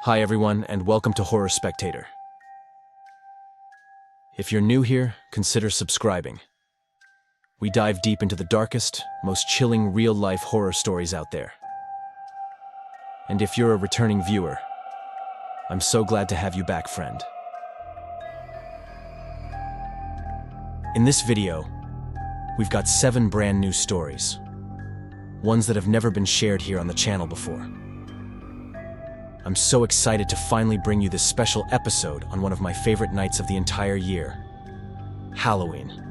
Hi everyone, and welcome to Horror Spectator. If you're new here, consider subscribing. We dive deep into the darkest, most chilling real-life horror stories out there. And if you're a returning viewer, I'm so glad to have you back, friend. In this video, we've got 7 brand new stories. Ones that have never been shared here on the channel before. I'm so excited to finally bring you this special episode on one of my favorite nights of the entire year, Halloween.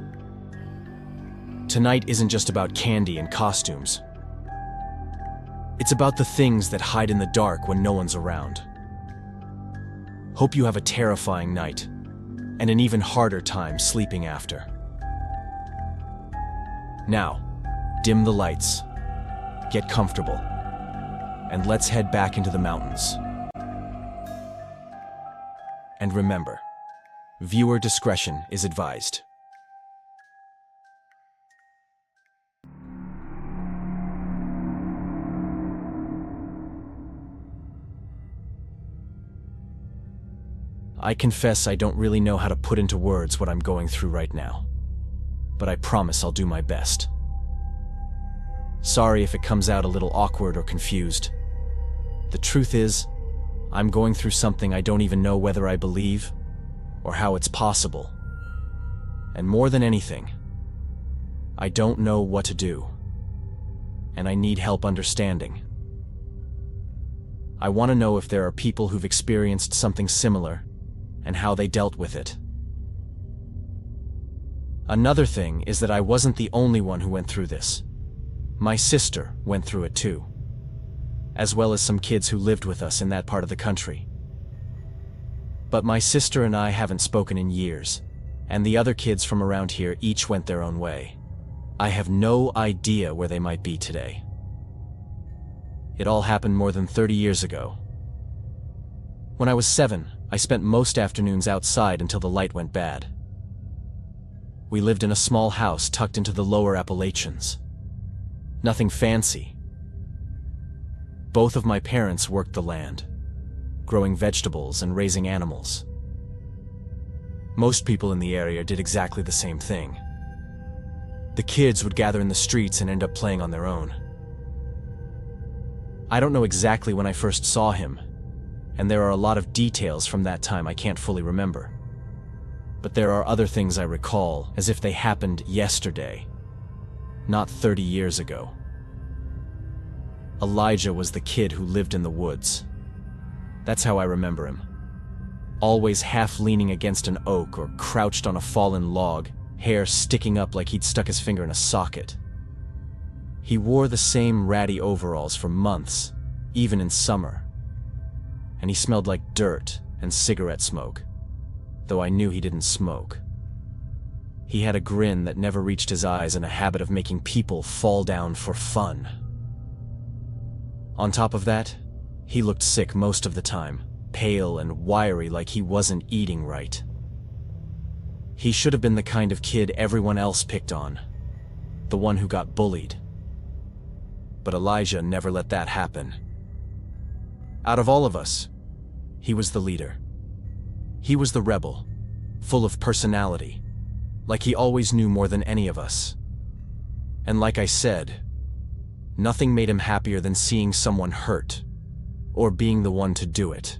Tonight isn't just about candy and costumes. It's about the things that hide in the dark when no one's around. Hope you have a terrifying night, and an even harder time sleeping after. Now, dim the lights, get comfortable, and let's head back into the mountains. And remember, viewer discretion is advised. I confess I don't really know how to put into words what I'm going through right now, but I promise I'll do my best. Sorry if it comes out a little awkward or confused. The truth is, I'm going through something I don't even know whether I believe or how it's possible. And more than anything, I don't know what to do, and I need help understanding. I want to know if there are people who've experienced something similar and how they dealt with it. Another thing is that I wasn't the only one who went through this. My sister went through it too, as well as some kids who lived with us in that part of the country. But my sister and I haven't spoken in years, and the other kids from around here each went their own way. I have no idea where they might be today. It all happened more than 30 years ago. When I was 7, I spent most afternoons outside until the light went bad. We lived in a small house tucked into the lower Appalachians. Nothing fancy. Both of my parents worked the land, growing vegetables and raising animals. Most people in the area did exactly the same thing. The kids would gather in the streets and end up playing on their own. I don't know exactly when I first saw him, and there are a lot of details from that time I can't fully remember. But there are other things I recall as if they happened yesterday, not 30 years ago. Elijah was the kid who lived in the woods. That's how I remember him. Always half leaning against an oak or crouched on a fallen log, hair sticking up like he'd stuck his finger in a socket. He wore the same ratty overalls for months, even in summer. And he smelled like dirt and cigarette smoke, though I knew he didn't smoke. He had a grin that never reached his eyes and a habit of making people fall down for fun. On top of that, he looked sick most of the time, pale and wiry like he wasn't eating right. He should have been the kind of kid everyone else picked on, the one who got bullied. But Elijah never let that happen. Out of all of us, he was the leader. He was the rebel, full of personality, like he always knew more than any of us. And like I said, nothing made him happier than seeing someone hurt, or being the one to do it.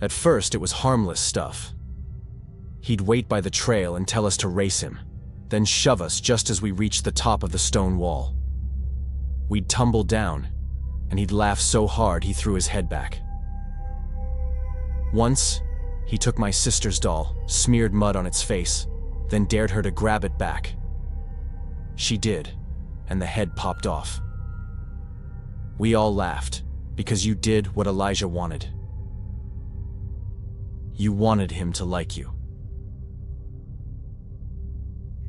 At first, it was harmless stuff. He'd wait by the trail and tell us to race him, then shove us just as we reached the top of the stone wall. We'd tumble down, and he'd laugh so hard he threw his head back. Once, he took my sister's doll, smeared mud on its face, then dared her to grab it back. She did, and the head popped off. We all laughed, because you did what Elijah wanted. You wanted him to like you.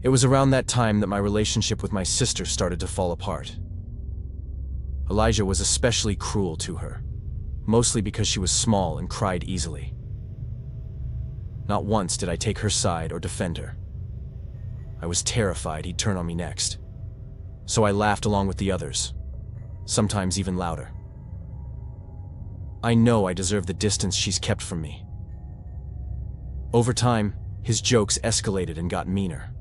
It was around that time that my relationship with my sister started to fall apart. Elijah was especially cruel to her, mostly because she was small and cried easily. Not once did I take her side or defend her. I was terrified he'd turn on me next. So I laughed along with the others, sometimes even louder. I know I deserve the distance she's kept from me. Over time, his jokes escalated and got meaner.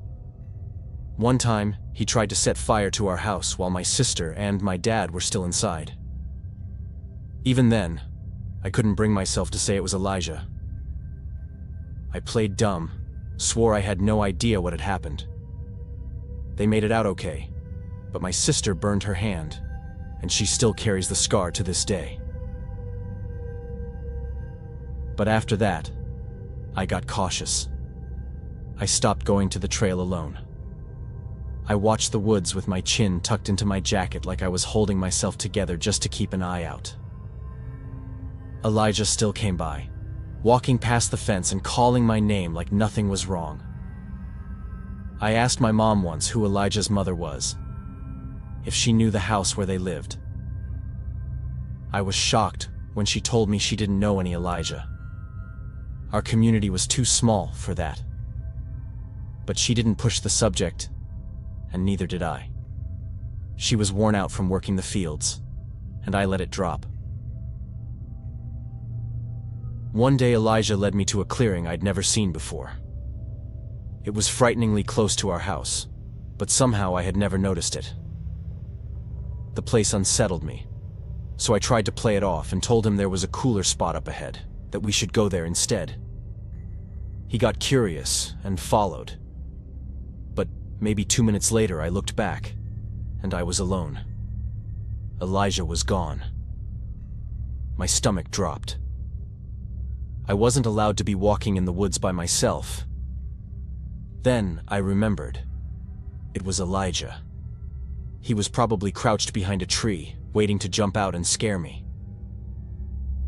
One time, he tried to set fire to our house while my sister and my dad were still inside. Even then, I couldn't bring myself to say it was Elijah. I played dumb, swore I had no idea what had happened. They made it out okay, but my sister burned her hand, and she still carries the scar to this day. But after that, I got cautious. I stopped going to the trail alone. I watched the woods with my chin tucked into my jacket like I was holding myself together just to keep an eye out. Elijah still came by, walking past the fence and calling my name like nothing was wrong. I asked my mom once who Elijah's mother was, if she knew the house where they lived. I was shocked when she told me she didn't know any Elijah. Our community was too small for that. But she didn't push the subject, and neither did I. She was worn out from working the fields, and I let it drop. One day Elijah led me to a clearing I'd never seen before. It was frighteningly close to our house, but somehow I had never noticed it. The place unsettled me, so I tried to play it off and told him there was a cooler spot up ahead, that we should go there instead. He got curious and followed. But maybe 2 minutes later I looked back, and I was alone. Elijah was gone. My stomach dropped. I wasn't allowed to be walking in the woods by myself. Then I remembered. It was Elijah. He was probably crouched behind a tree, waiting to jump out and scare me.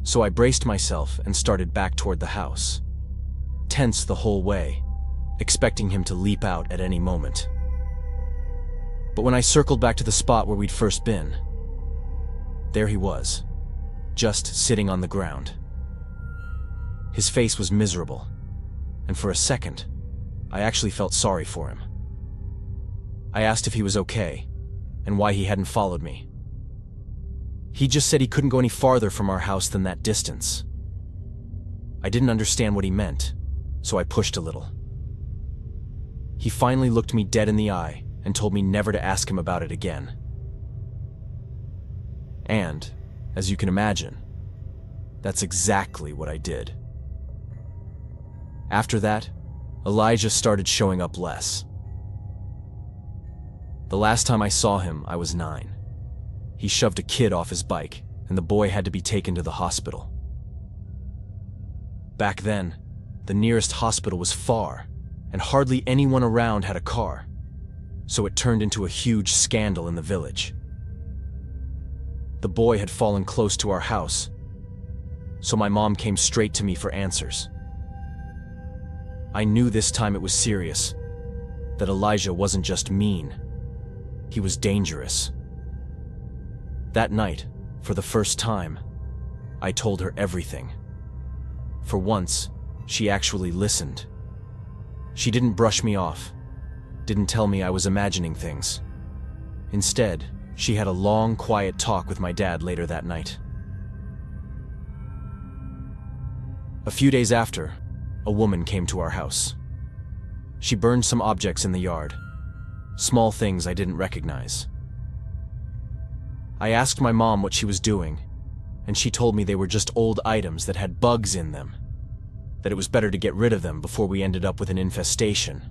So I braced myself and started back toward the house, tense the whole way, expecting him to leap out at any moment. But when I circled back to the spot where we'd first been, there he was, just sitting on the ground. His face was miserable, and for a second, I actually felt sorry for him. I asked if he was okay, and why he hadn't followed me. He just said he couldn't go any farther from our house than that distance. I didn't understand what he meant, so I pushed a little. He finally looked me dead in the eye and told me never to ask him about it again. And, as you can imagine, that's exactly what I did. After that, Elijah started showing up less. The last time I saw him, I was 9. He shoved a kid off his bike, and the boy had to be taken to the hospital. Back then, the nearest hospital was far, and hardly anyone around had a car, so it turned into a huge scandal in the village. The boy had fallen close to our house, so my mom came straight to me for answers. I knew this time it was serious, that Elijah wasn't just mean, he was dangerous. That night, for the first time, I told her everything. For once, she actually listened. She didn't brush me off, didn't tell me I was imagining things. Instead, she had a long, quiet talk with my dad later that night. A few days after, a woman came to our house. She burned some objects in the yard, small things I didn't recognize. I asked my mom what she was doing, and she told me they were just old items that had bugs in them, that it was better to get rid of them before we ended up with an infestation.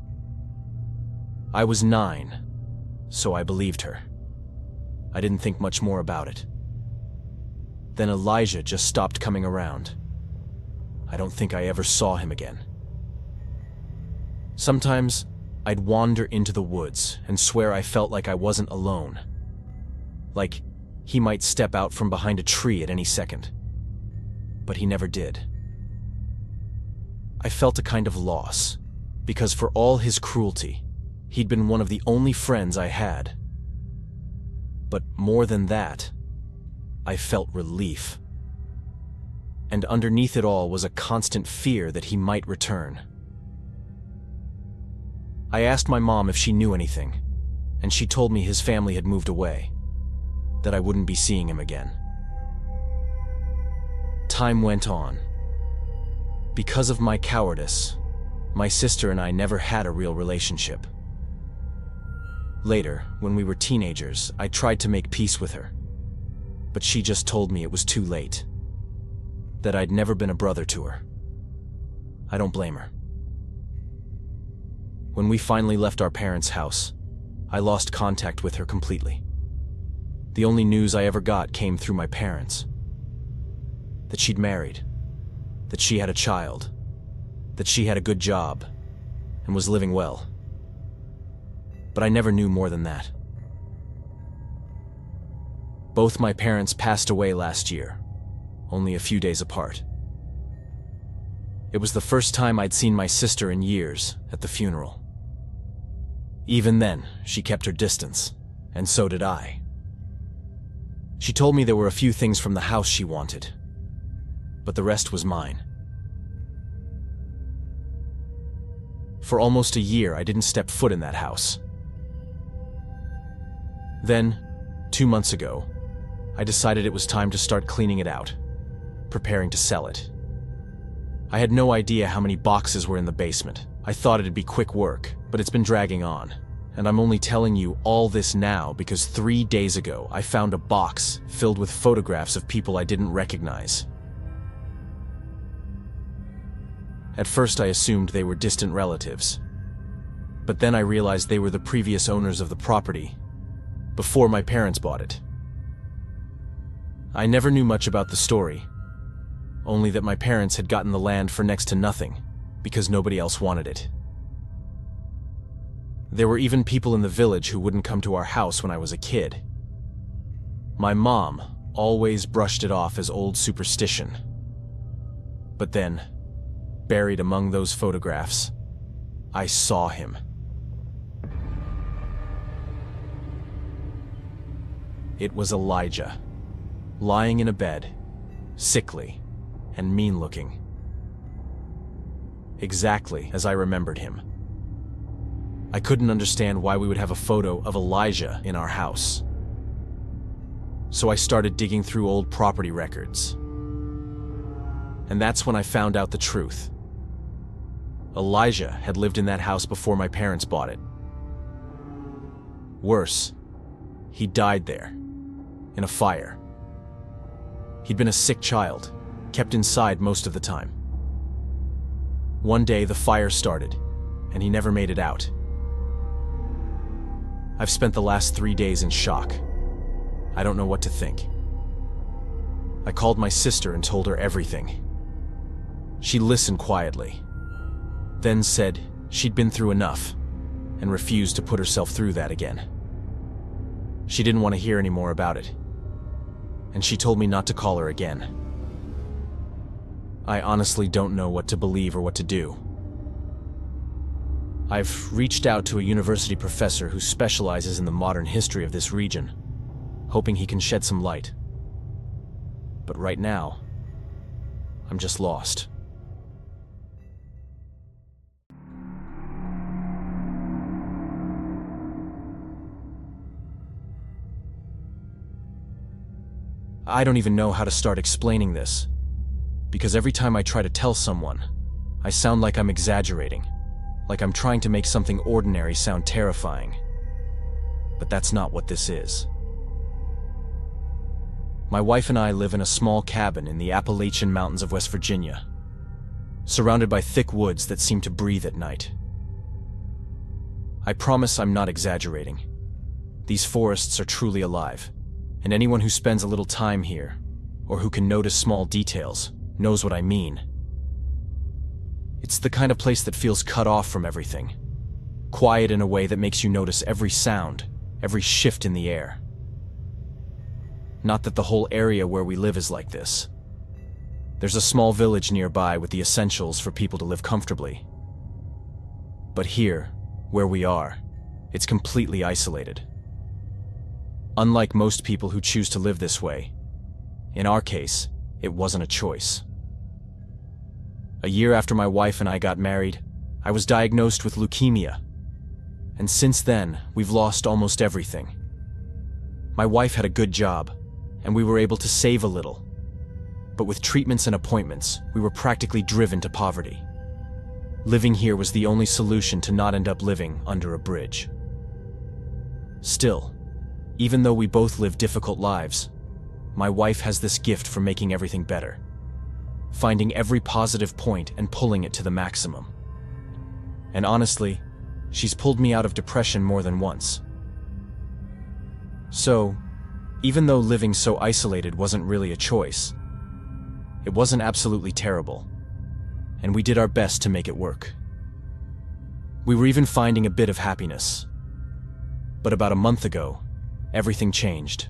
I was 9, so I believed her. I didn't think much more about it. Then Elijah just stopped coming around. I don't think I ever saw him again. Sometimes, I'd wander into the woods and swear I felt like I wasn't alone. Like, he might step out from behind a tree at any second. But he never did. I felt a kind of loss, because for all his cruelty, he'd been one of the only friends I had. But more than that, I felt relief. And underneath it all was a constant fear that he might return. I asked my mom if she knew anything, and she told me his family had moved away, that I wouldn't be seeing him again. time went on, because of my cowardice, my sister and I never had a real relationship. Later, when we were teenagers, I tried to make peace with her, but she just told me it was too late, that I'd never been a brother to her. I don't blame her. When we finally left our parents' house, I lost contact with her completely. The only news I ever got came through my parents. That she'd married, that she had a child, that she had a good job, and was living well. But I never knew more than that. Both my parents passed away last year, only a few days apart. It was the first time I'd seen my sister in years at the funeral. Even then, she kept her distance, and so did I. She told me there were a few things from the house she wanted, but the rest was mine. For almost a year, I didn't step foot in that house. Then, 2 months ago, I decided it was time to start cleaning it out, preparing to sell it. I had no idea how many boxes were in the basement. I thought it'd be quick work, but it's been dragging on. And I'm only telling you all this now because 3 days ago I found a box filled with photographs of people I didn't recognize. At first I assumed they were distant relatives, but then I realized they were the previous owners of the property, before my parents bought it. I never knew much about the story, only that my parents had gotten the land for next to nothing, because nobody else wanted it. There were even people in the village who wouldn't come to our house when I was a kid. My mom always brushed it off as old superstition. But then, buried among those photographs, I saw him. It was Elijah, lying in a bed, sickly and mean-looking. Exactly as I remembered him. I couldn't understand why we would have a photo of Elijah in our house. So I started digging through old property records. And that's when I found out the truth. Elijah had lived in that house before my parents bought it. Worse, he died there, in a fire. He'd been a sick child, kept inside most of the time. One day the fire started, and he never made it out. I've spent the last 3 days in shock. I don't know what to think. I called my sister and told her everything. She listened quietly, then said she'd been through enough and refused to put herself through that again. She didn't want to hear any more about it, and she told me not to call her again. I honestly don't know what to believe or what to do. I've reached out to a university professor who specializes in the modern history of this region, hoping he can shed some light. But right now, I'm just lost. I don't even know how to start explaining this, because every time I try to tell someone, I sound like I'm exaggerating, like I'm trying to make something ordinary sound terrifying. But that's not what this is. My wife and I live in a small cabin in the Appalachian mountains of West Virginia, surrounded by thick woods that seem to breathe at night. I promise I'm not exaggerating. These forests are truly alive, and anyone who spends a little time here, or who can notice small details, knows what I mean. It's the kind of place that feels cut off from everything, quiet in a way that makes you notice every sound, every shift in the air. Not that the whole area where we live is like this. There's a small village nearby with the essentials for people to live comfortably. But here, where we are, it's completely isolated. Unlike most people who choose to live this way, in our case, it wasn't a choice. A year after my wife and I got married, I was diagnosed with leukemia. And since then, we've lost almost everything. My wife had a good job, and we were able to save a little. but with treatments and appointments, we were practically driven to poverty. Living here was the only solution to not end up living under a bridge. Still, even though we both live difficult lives, my wife has this gift for making everything better, finding every positive point and pulling it to the maximum. And honestly, she's pulled me out of depression more than once. So, even though living so isolated wasn't really a choice, it wasn't absolutely terrible, and we did our best to make it work. We were even finding a bit of happiness. But about a month ago, everything changed.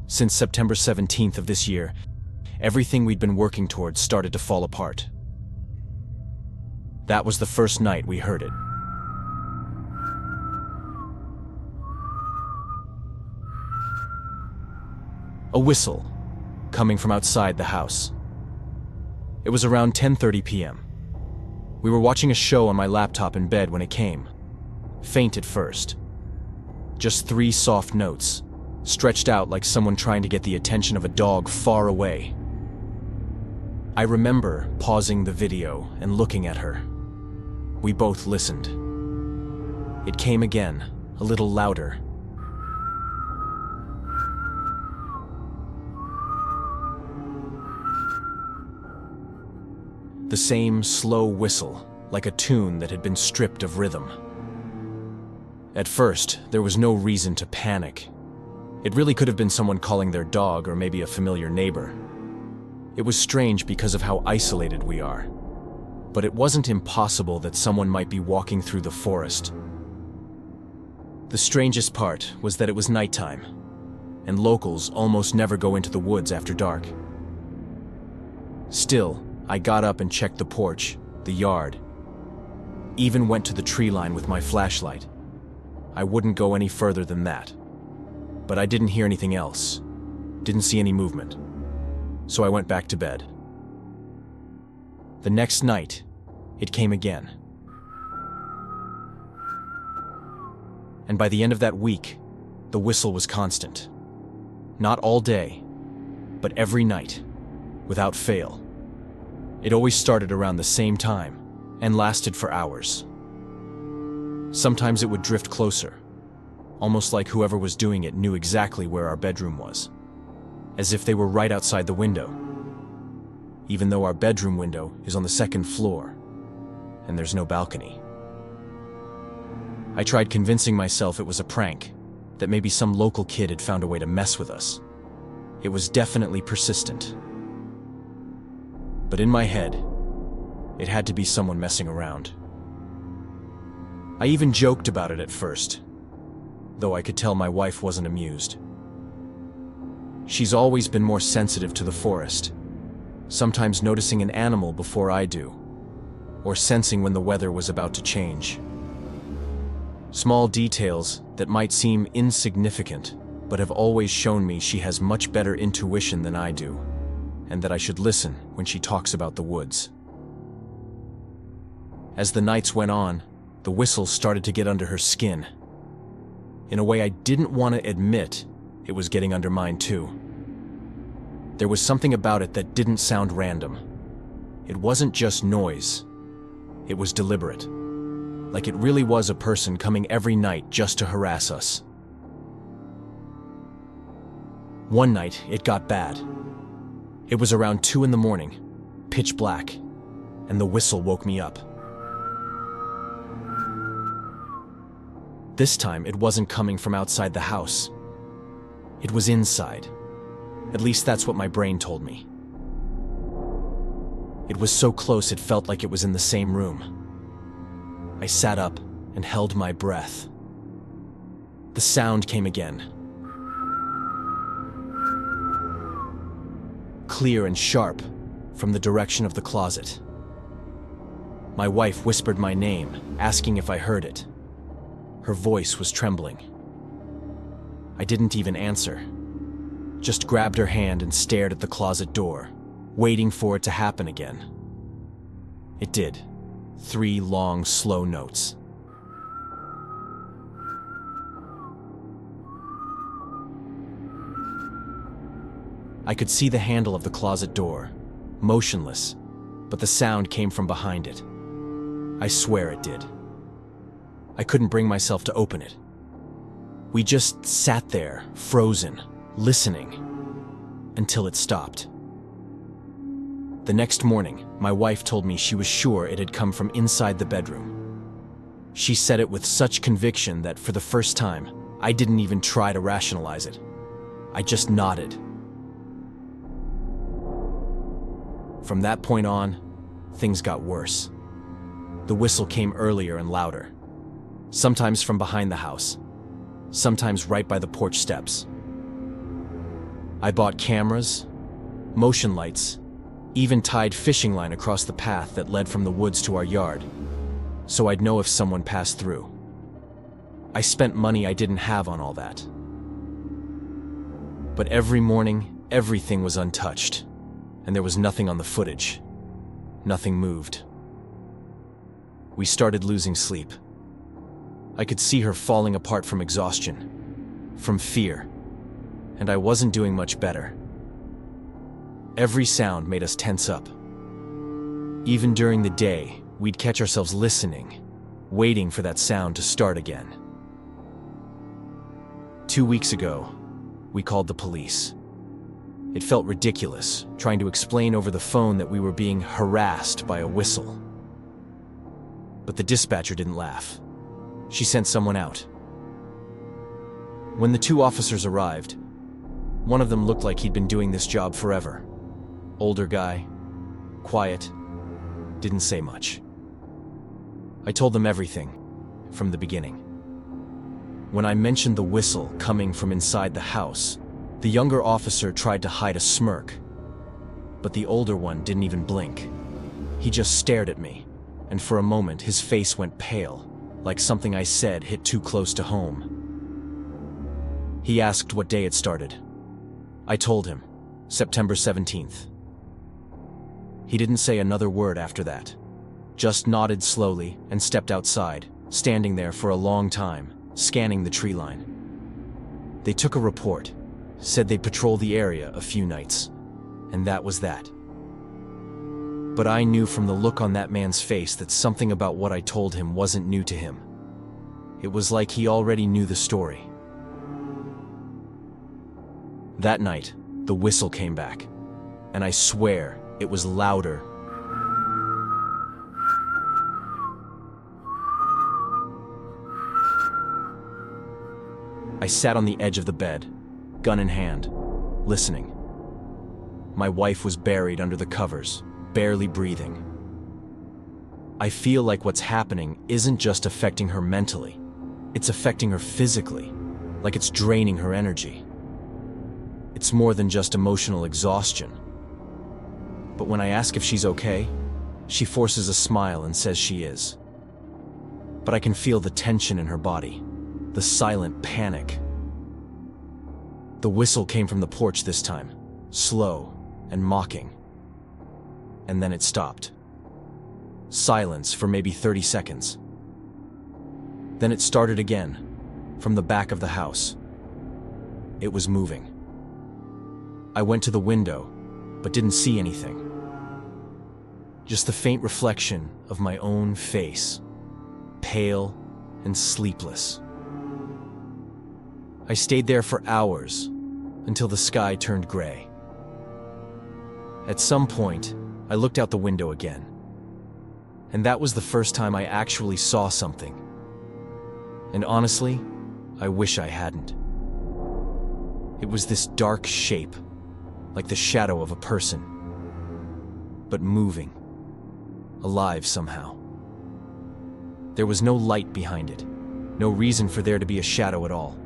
Since September 17th of this year, everything we'd been working towards started to fall apart. That was the first night we heard it. A whistle, coming from outside the house. It was around 10:30 p.m. We were watching a show on my laptop in bed when it came. Faint at first. Just 3 soft notes, stretched out like someone trying to get the attention of a dog far away. I remember pausing the video and looking at her. We both listened. It came again, a little louder. The same slow whistle, like a tune that had been stripped of rhythm. At first, there was no reason to panic. It really could have been someone calling their dog or maybe a familiar neighbor. It was strange because of how isolated we are. But it wasn't impossible that someone might be walking through the forest. The strangest part was that it was nighttime, and locals almost never go into the woods after dark. Still, I got up and checked the porch, the yard, even went to the tree line with my flashlight. I wouldn't go any further than that. But I didn't hear anything else, didn't see any movement, so I went back to bed. The next night, it came again. And by the end of that week, the whistle was constant. Not all day, but every night, without fail. It always started around the same time and lasted for hours. Sometimes it would drift closer, almost like whoever was doing it knew exactly where our bedroom was, as if they were right outside the window, even though our bedroom window is on the 2nd floor and there's no balcony. I tried convincing myself it was a prank, that maybe some local kid had found a way to mess with us. It was definitely persistent. But in my head, it had to be someone messing around. I even joked about it at first, though I could tell my wife wasn't amused. She's always been more sensitive to the forest, sometimes noticing an animal before I do, or sensing when the weather was about to change. Small details that might seem insignificant, but have always shown me she has much better intuition than I do, and that I should listen when she talks about the woods. As the nights went on, the whistle started to get under her skin. In a way I didn't want to admit, it was getting under mine too. There was something about it that didn't sound random. It wasn't just noise. It was deliberate. Like it really was a person coming every night just to harass us. One night, it got bad. It was around 2 in the morning, pitch black, and the whistle woke me up. This time, it wasn't coming from outside the house. It was inside. At least that's what my brain told me. It was so close it felt like it was in the same room. I sat up and held my breath. The sound came again. Clear and sharp from the direction of the closet. My wife whispered my name, asking if I heard it. Her voice was trembling. I didn't even answer. Just grabbed her hand and stared at the closet door, waiting for it to happen again. It did. 3 long, slow notes. I could see the handle of the closet door, motionless, but the sound came from behind it. I swear it did. I couldn't bring myself to open it. We just sat there, frozen, listening, until it stopped. The next morning, my wife told me she was sure it had come from inside the bedroom. She said it with such conviction that for the first time, I didn't even try to rationalize it. I just nodded. From that point on, things got worse. The whistle came earlier and louder, sometimes from behind the house, sometimes right by the porch steps. I bought cameras, motion lights, even tied fishing line across the path that led from the woods to our yard, so I'd know if someone passed through. I spent money I didn't have on all that. But every morning, everything was untouched, and there was nothing on the footage. Nothing moved. We started losing sleep. I could see her falling apart from exhaustion, from fear, and I wasn't doing much better. Every sound made us tense up. Even during the day, we'd catch ourselves listening, waiting for that sound to start again. 2 weeks ago, we called the police. It felt ridiculous, trying to explain over the phone that we were being harassed by a whistle. But the dispatcher didn't laugh. She sent someone out. When the 2 officers arrived, one of them looked like he'd been doing this job forever. Older guy, quiet, didn't say much. I told them everything, from the beginning. When I mentioned the whistle coming from inside the house, the younger officer tried to hide a smirk, but the older one didn't even blink. He just stared at me, and for a moment his face went pale, like something I said hit too close to home. He asked what day it started. I told him, September 17th. He didn't say another word after that, just nodded slowly and stepped outside, standing there for a long time, scanning the tree line. They took a report, said they'd patrol the area a few nights, and that was that. But I knew from the look on that man's face that something about what I told him wasn't new to him. It was like he already knew the story. That night, the whistle came back, and I swear it was louder. I sat on the edge of the bed, gun in hand, listening. My wife was buried under the covers, barely breathing. I feel like what's happening isn't just affecting her mentally, it's affecting her physically, like it's draining her energy. It's more than just emotional exhaustion. But when I ask if she's okay, she forces a smile and says she is. But I can feel the tension in her body, the silent panic. The whistle came from the porch this time, slow and mocking. And then it stopped. Silence for maybe 30 seconds. Then it started again, from the back of the house. It was moving. I went to the window, but didn't see anything. Just the faint reflection of my own face, pale and sleepless. I stayed there for hours, until the sky turned gray. At some point, I looked out the window again. And that was the first time I actually saw something. And honestly, I wish I hadn't. It was this dark shape, like the shadow of a person, but moving, alive somehow. There was no light behind it, no reason for there to be a shadow at all,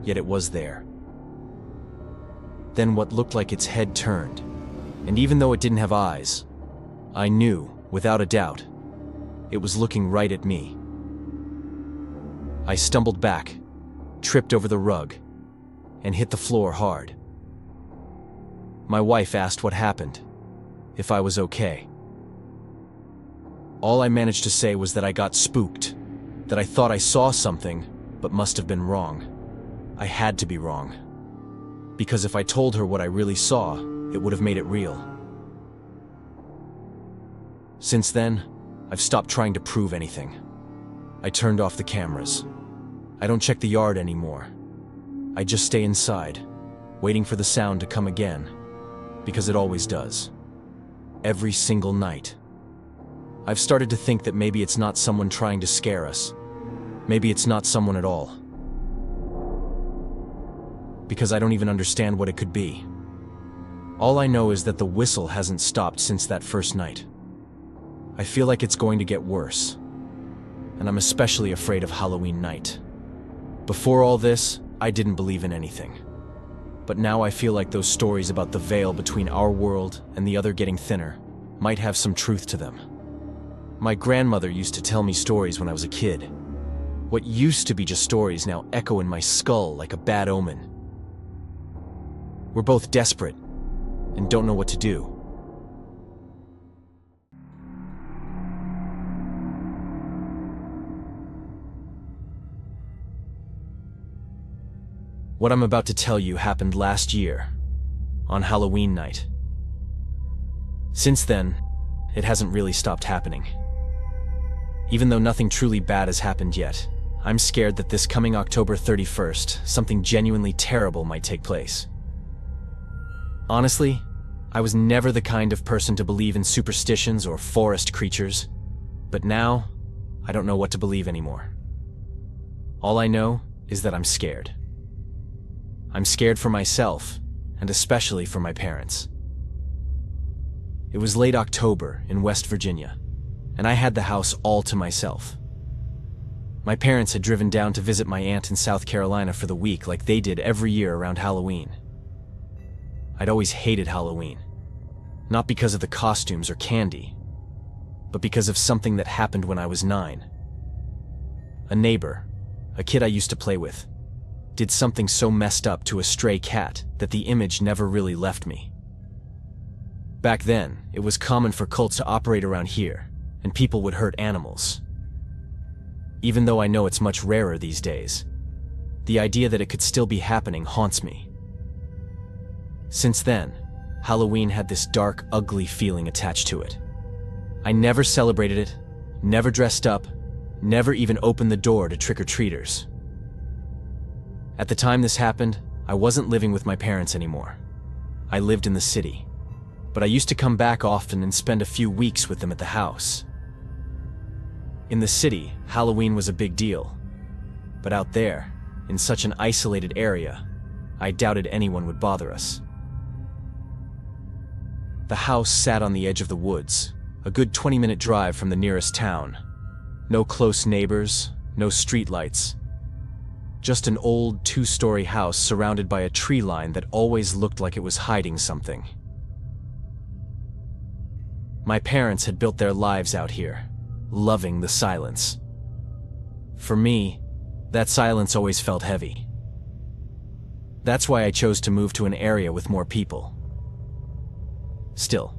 yet it was there. Then what looked like its head turned, and even though it didn't have eyes, I knew, without a doubt, it was looking right at me. I stumbled back, tripped over the rug, and hit the floor hard. My wife asked what happened, if I was okay. All I managed to say was that I got spooked, that I thought I saw something, but must have been wrong. I had to be wrong. Because if I told her what I really saw, it would have made it real. Since then, I've stopped trying to prove anything. I turned off the cameras. I don't check the yard anymore. I just stay inside, waiting for the sound to come again, because it always does. Every single night. I've started to think that maybe it's not someone trying to scare us. Maybe it's not someone at all. Because I don't even understand what it could be. All I know is that the whistle hasn't stopped since that first night. I feel like it's going to get worse. And I'm especially afraid of Halloween night. Before all this, I didn't believe in anything. But now I feel like those stories about the veil between our world and the other getting thinner might have some truth to them. My grandmother used to tell me stories when I was a kid. What used to be just stories now echo in my skull like a bad omen. We're both desperate and don't know what to do. What I'm about to tell you happened last year, on Halloween night. Since then, it hasn't really stopped happening. Even though nothing truly bad has happened yet, I'm scared that this coming October 31st, something genuinely terrible might take place. Honestly, I was never the kind of person to believe in superstitions or forest creatures, but now, I don't know what to believe anymore. All I know is that I'm scared. I'm scared for myself, and especially for my parents. It was late October in West Virginia, and I had the house all to myself. My parents had driven down to visit my aunt in South Carolina for the week like they did every year around Halloween. I'd always hated Halloween, not because of the costumes or candy, but because of something that happened when I was 9. A neighbor, a kid I used to play with, did something so messed up to a stray cat that the image never really left me. Back then, it was common for cults to operate around here, and people would hurt animals. Even though I know it's much rarer these days, the idea that it could still be happening haunts me. Since then, Halloween had this dark, ugly feeling attached to it. I never celebrated it, never dressed up, never even opened the door to trick-or-treaters. At the time this happened, I wasn't living with my parents anymore. I lived in the city, but I used to come back often and spend a few weeks with them at the house. In the city, Halloween was a big deal, but out there, in such an isolated area, I doubted anyone would bother us. The house sat on the edge of the woods, a good 20-minute drive from the nearest town. No close neighbors, no streetlights. Just an old 2-story house surrounded by a tree line that always looked like it was hiding something. My parents had built their lives out here, loving the silence. For me, that silence always felt heavy. That's why I chose to move to an area with more people. Still,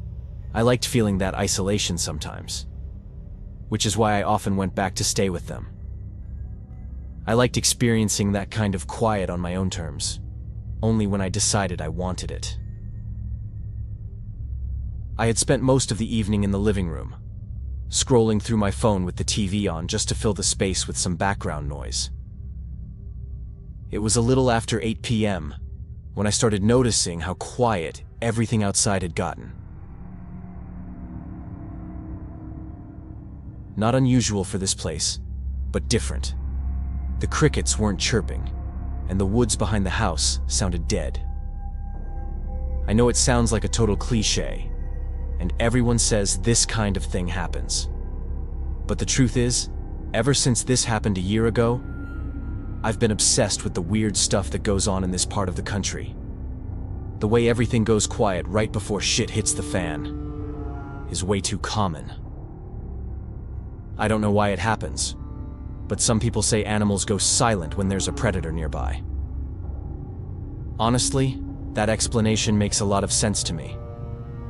I liked feeling that isolation sometimes, which is why I often went back to stay with them. I liked experiencing that kind of quiet on my own terms, only when I decided I wanted it. I had spent most of the evening in the living room, scrolling through my phone with the TV on just to fill the space with some background noise. It was a little after 8 p.m. when I started noticing how quiet everything outside had gotten. Not unusual for this place, but different. The crickets weren't chirping, and the woods behind the house sounded dead. I know it sounds like a total cliché, and everyone says this kind of thing happens. But the truth is, ever since this happened a year ago, I've been obsessed with the weird stuff that goes on in this part of the country. The way everything goes quiet right before shit hits the fan is way too common. I don't know why it happens, but some people say animals go silent when there's a predator nearby. Honestly, that explanation makes a lot of sense to me,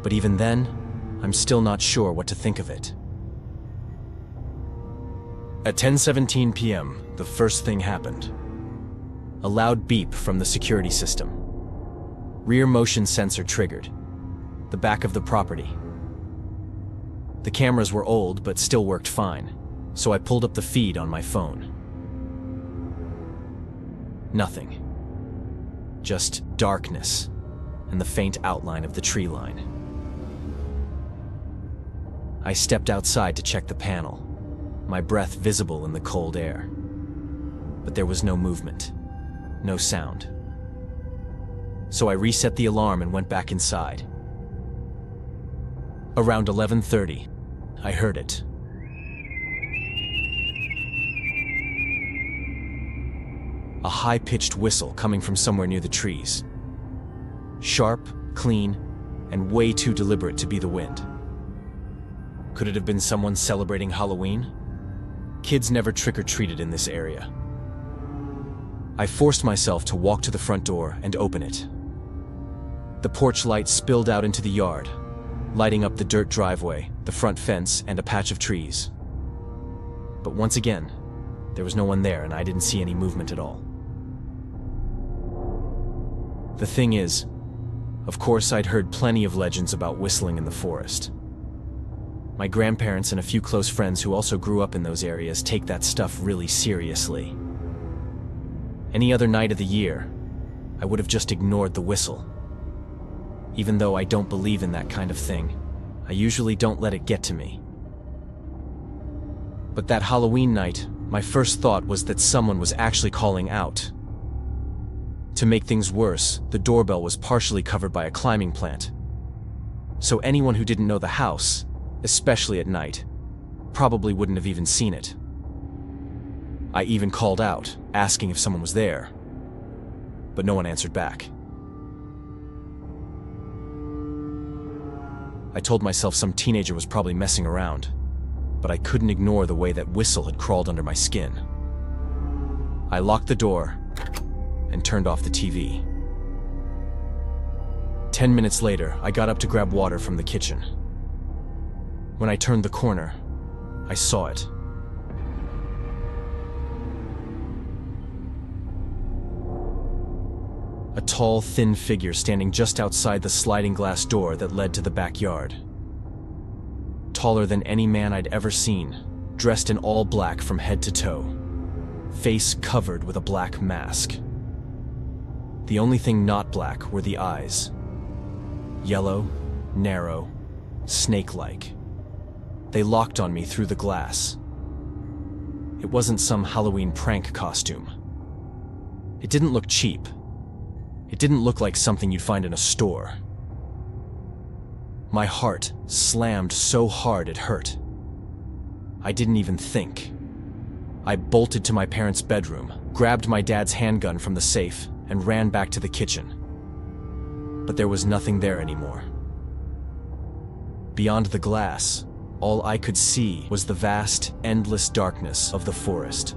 but even then, I'm still not sure what to think of it. At 10:17 p.m., the first thing happened. A loud beep from the security system. Rear motion sensor triggered. The back of the property. The cameras were old but still worked fine, so I pulled up the feed on my phone. Nothing. Just darkness and the faint outline of the tree line. I stepped outside to check the panel, my breath visible in the cold air. But there was no movement, no sound. So I reset the alarm and went back inside. Around 11:30, I heard it. A high-pitched whistle coming from somewhere near the trees. Sharp, clean, and way too deliberate to be the wind. Could it have been someone celebrating Halloween? Kids never trick-or-treated in this area. I forced myself to walk to the front door and open it. The porch light spilled out into the yard, lighting up the dirt driveway, the front fence, and a patch of trees. But once again, there was no one there and I didn't see any movement at all. The thing is, of course I'd heard plenty of legends about whistling in the forest. My grandparents and a few close friends who also grew up in those areas take that stuff really seriously. Any other night of the year, I would have just ignored the whistle. Even though I don't believe in that kind of thing, I usually don't let it get to me. But that Halloween night, my first thought was that someone was actually calling out. To make things worse, the doorbell was partially covered by a climbing plant. So anyone who didn't know the house, especially at night, probably wouldn't have even seen it. I even called out, asking if someone was there, but no one answered back. I told myself some teenager was probably messing around, but I couldn't ignore the way that whistle had crawled under my skin. I locked the door and turned off the TV. 10 minutes later, I got up to grab water from the kitchen. When I turned the corner, I saw it. A tall, thin figure standing just outside the sliding glass door that led to the backyard. Taller than any man I'd ever seen, dressed in all black from head to toe, face covered with a black mask. The only thing not black were the eyes. Yellow, narrow, snake-like. They locked on me through the glass. It wasn't some Halloween prank costume. It didn't look cheap. It didn't look like something you'd find in a store. My heart slammed so hard it hurt. I didn't even think. I bolted to my parents' bedroom, grabbed my dad's handgun from the safe, and ran back to the kitchen. But there was nothing there anymore. Beyond the glass, all I could see was the vast, endless darkness of the forest.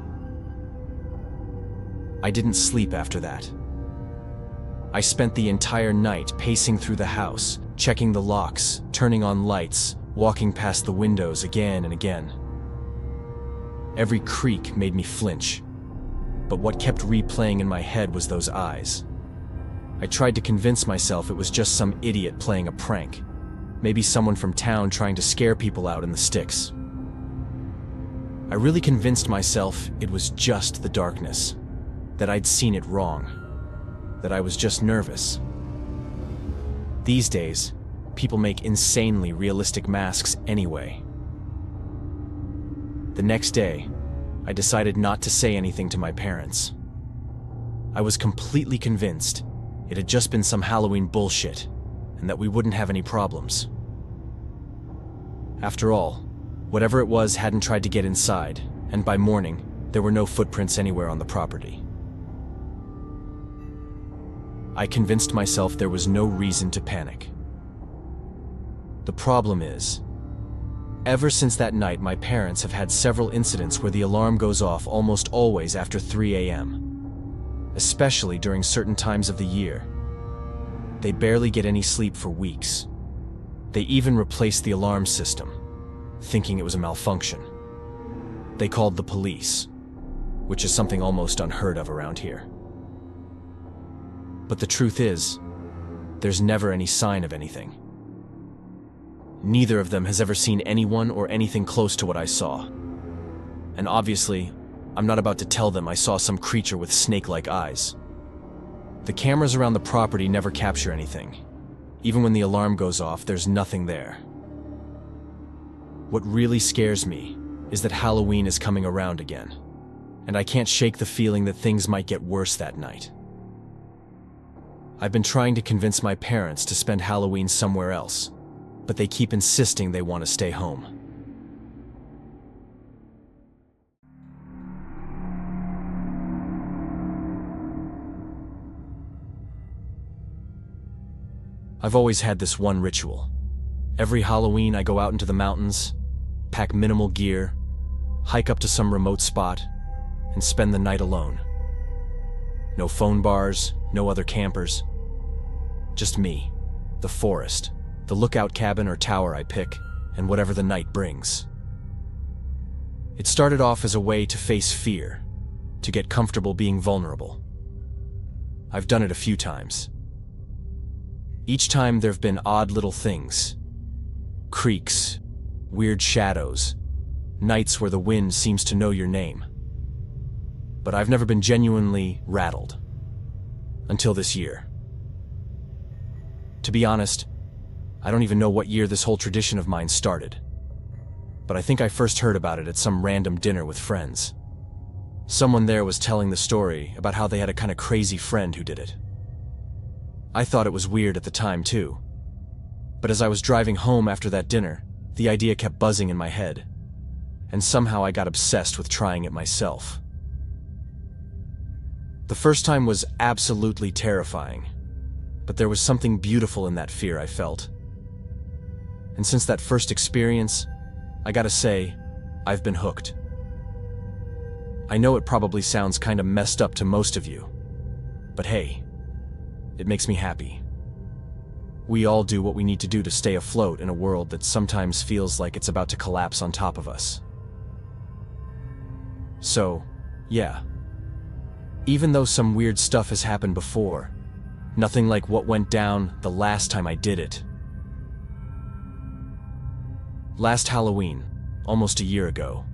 I didn't sleep after that. I spent the entire night pacing through the house, checking the locks, turning on lights, walking past the windows again and again. Every creak made me flinch, but what kept replaying in my head was those eyes. I tried to convince myself it was just some idiot playing a prank, maybe someone from town trying to scare people out in the sticks. I really convinced myself it was just the darkness, that I'd seen it wrong, that I was just nervous. These days, people make insanely realistic masks anyway. The next day, I decided not to say anything to my parents. I was completely convinced it had just been some Halloween bullshit, and that we wouldn't have any problems. After all, whatever it was hadn't tried to get inside, and by morning, there were no footprints anywhere on the property. I convinced myself there was no reason to panic. The problem is, ever since that night, my parents have had several incidents where the alarm goes off almost always after 3 a.m., especially during certain times of the year. They barely get any sleep for weeks. They even replaced the alarm system, thinking it was a malfunction. They called the police, which is something almost unheard of around here. But the truth is, there's never any sign of anything. Neither of them has ever seen anyone or anything close to what I saw. And obviously, I'm not about to tell them I saw some creature with snake-like eyes. The cameras around the property never capture anything. Even when the alarm goes off, there's nothing there. What really scares me is that Halloween is coming around again, and I can't shake the feeling that things might get worse that night. I've been trying to convince my parents to spend Halloween somewhere else, but they keep insisting they want to stay home. I've always had this one ritual. Every Halloween I go out into the mountains, pack minimal gear, hike up to some remote spot, and spend the night alone. No phone bars, no other campers. Just me, the forest, the lookout cabin or tower I pick, and whatever the night brings. It started off as a way to face fear, to get comfortable being vulnerable. I've done it a few times. Each time there've been odd little things. Creaks, weird shadows, nights where the wind seems to know your name. But I've never been genuinely rattled. Until this year. To be honest, I don't even know what year this whole tradition of mine started. But I think I first heard about it at some random dinner with friends. Someone there was telling the story about how they had a kind of crazy friend who did it. I thought it was weird at the time too. But as I was driving home after that dinner, the idea kept buzzing in my head. And somehow I got obsessed with trying it myself. The first time was absolutely terrifying, but there was something beautiful in that fear I felt. And since that first experience, I gotta say, I've been hooked. I know it probably sounds kinda messed up to most of you, but hey, it makes me happy. We all do what we need to do to stay afloat in a world that sometimes feels like it's about to collapse on top of us. So, yeah. Even though some weird stuff has happened before, nothing like what went down the last time I did it. Last Halloween, almost a year ago,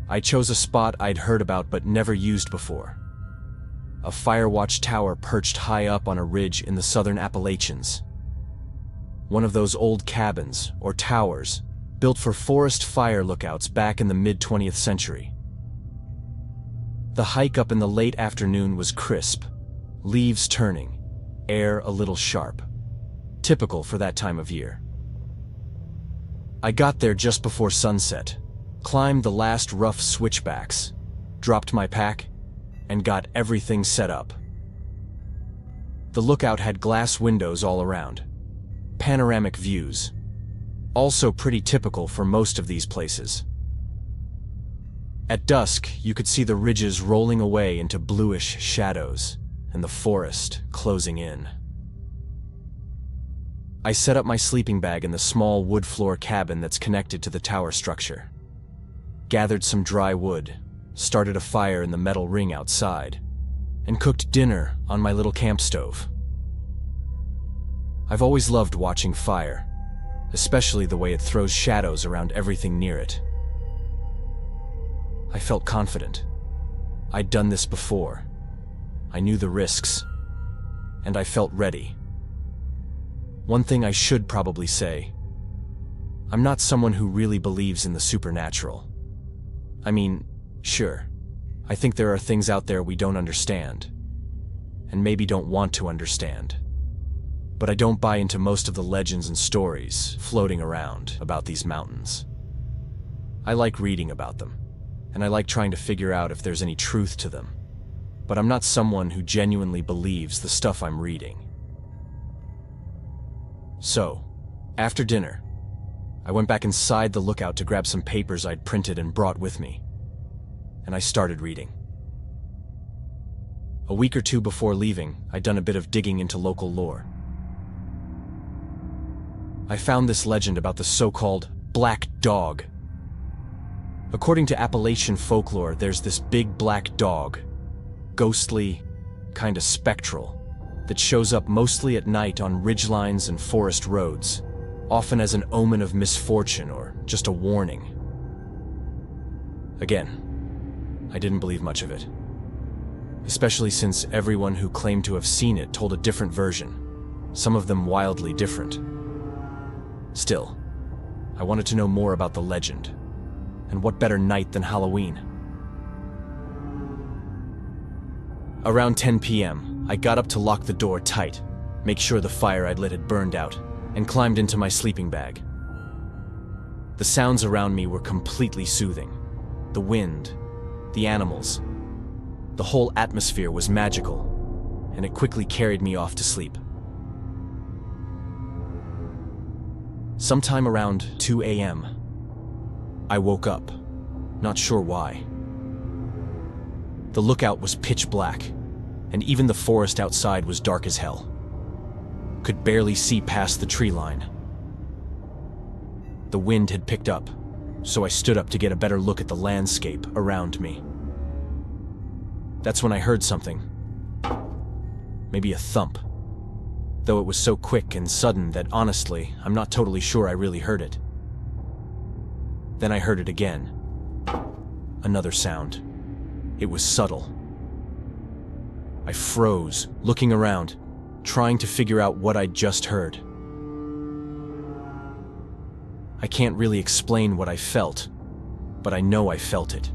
I chose a spot I'd heard about but never used before. A firewatch tower perched high up on a ridge in the southern Appalachians. One of those old cabins, or towers, built for forest fire lookouts back in the mid-20th century. The hike up in the late afternoon was crisp, leaves turning, air a little sharp. Typical for that time of year. I got there just before sunset, climbed the last rough switchbacks, dropped my pack, and got everything set up. The lookout had glass windows all around, panoramic views, also pretty typical for most of these places. At dusk, you could see the ridges rolling away into bluish shadows, and the forest closing in. I set up my sleeping bag in the small wood floor cabin that's connected to the tower structure, gathered some dry wood, started a fire in the metal ring outside, and cooked dinner on my little camp stove. I've always loved watching fire, especially the way it throws shadows around everything near it. I felt confident. I'd done this before. I knew the risks, and I felt ready. One thing I should probably say, I'm not someone who really believes in the supernatural. I mean, sure, I think there are things out there we don't understand, and maybe don't want to understand. But I don't buy into most of the legends and stories floating around about these mountains. I like reading about them, and I like trying to figure out if there's any truth to them. But I'm not someone who genuinely believes the stuff I'm reading. So, after dinner, I went back inside the lookout to grab some papers I'd printed and brought with me, and I started reading. A week or two before leaving, I'd done a bit of digging into local lore. I found this legend about the so-called Black Dog. According to Appalachian folklore, there's this big black dog, ghostly, kinda spectral, that shows up mostly at night on ridgelines and forest roads, often as an omen of misfortune or just a warning. Again, I didn't believe much of it, especially since everyone who claimed to have seen it told a different version, some of them wildly different. Still, I wanted to know more about the legend, and what better night than Halloween? Around 10 p.m., I got up to lock the door tight, make sure the fire I'd lit had burned out, and climbed into my sleeping bag. The sounds around me were completely soothing. The wind, the animals, the whole atmosphere was magical, and it quickly carried me off to sleep. Sometime around 2 a.m., I woke up, not sure why. The lookout was pitch black, and even the forest outside was dark as hell. Could barely see past the tree line. The wind had picked up, so I stood up to get a better look at the landscape around me. That's when I heard something. Maybe a thump. Though it was so quick and sudden that honestly, I'm not totally sure I really heard it. Then I heard it again. Another sound. It was subtle. I froze, looking around, trying to figure out what I'd just heard. I can't really explain what I felt, but I know I felt it.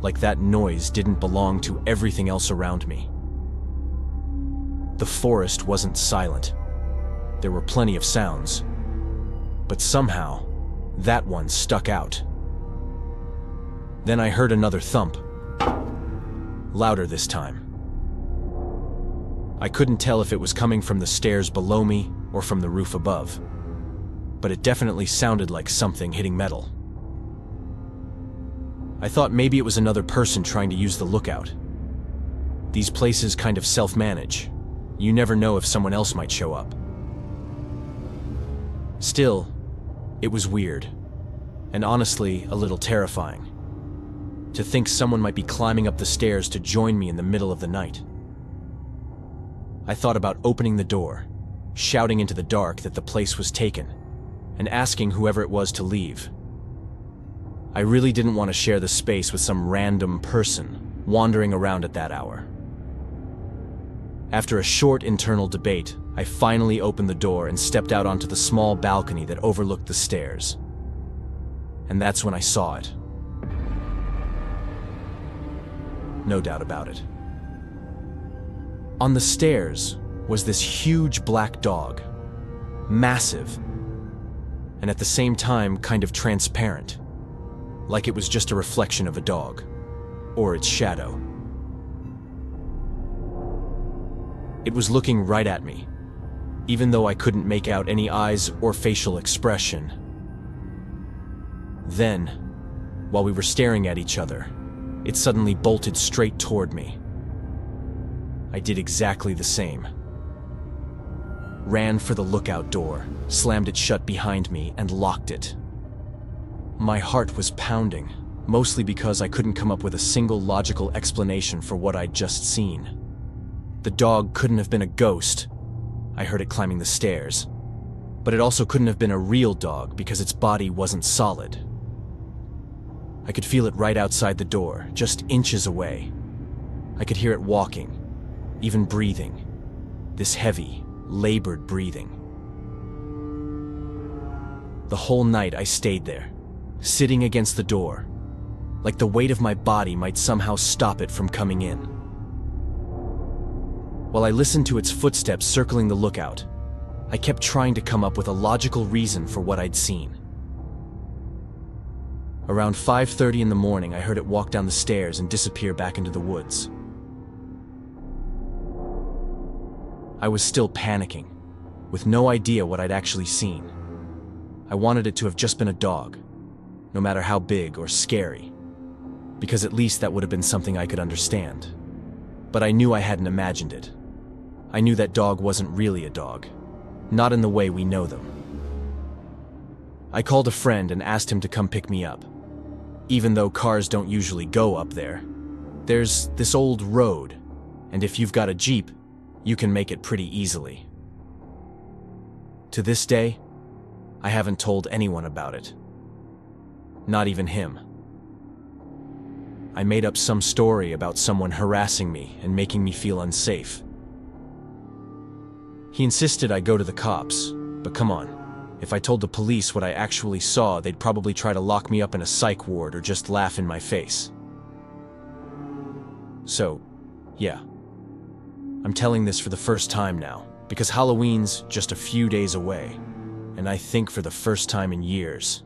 Like that noise didn't belong to everything else around me. The forest wasn't silent. There were plenty of sounds. But somehow, that one stuck out. Then I heard another thump. Louder this time. I couldn't tell if it was coming from the stairs below me or from the roof above, but it definitely sounded like something hitting metal. I thought maybe it was another person trying to use the lookout. These places kind of self-manage. You never know if someone else might show up. Still, it was weird, and honestly, a little terrifying. To think someone might be climbing up the stairs to join me in the middle of the night. I thought about opening the door, shouting into the dark that the place was taken, and asking whoever it was to leave. I really didn't want to share the space with some random person wandering around at that hour. After a short internal debate, I finally opened the door and stepped out onto the small balcony that overlooked the stairs. And that's when I saw it. No doubt about it. On the stairs was this huge black dog, massive, and at the same time kind of transparent, like it was just a reflection of a dog, or its shadow. It was looking right at me, even though I couldn't make out any eyes or facial expression. Then, while we were staring at each other, it suddenly bolted straight toward me. I did exactly the same. Ran for the lookout door, slammed it shut behind me, and locked it. My heart was pounding, mostly because I couldn't come up with a single logical explanation for what I'd just seen. The dog couldn't have been a ghost. I heard it climbing the stairs. But it also couldn't have been a real dog because its body wasn't solid. I could feel it right outside the door, just inches away. I could hear it walking, even breathing. This heavy, labored breathing. The whole night I stayed there, sitting against the door, like the weight of my body might somehow stop it from coming in. While I listened to its footsteps circling the lookout, I kept trying to come up with a logical reason for what I'd seen. Around 5:30 in the morning, I heard it walk down the stairs and disappear back into the woods. I was still panicking, with no idea what I'd actually seen. I wanted it to have just been a dog, no matter how big or scary, because at least that would have been something I could understand. But I knew I hadn't imagined it. I knew that dog wasn't really a dog, not in the way we know them. I called a friend and asked him to come pick me up. Even though cars don't usually go up there, there's this old road, and if you've got a Jeep, you can make it pretty easily. To this day, I haven't told anyone about it. Not even him. I made up some story about someone harassing me and making me feel unsafe. He insisted I go to the cops, but come on. If I told the police what I actually saw, they'd probably try to lock me up in a psych ward or just laugh in my face. So, yeah. I'm telling this for the first time now, because Halloween's just a few days away, and I think for the first time in years,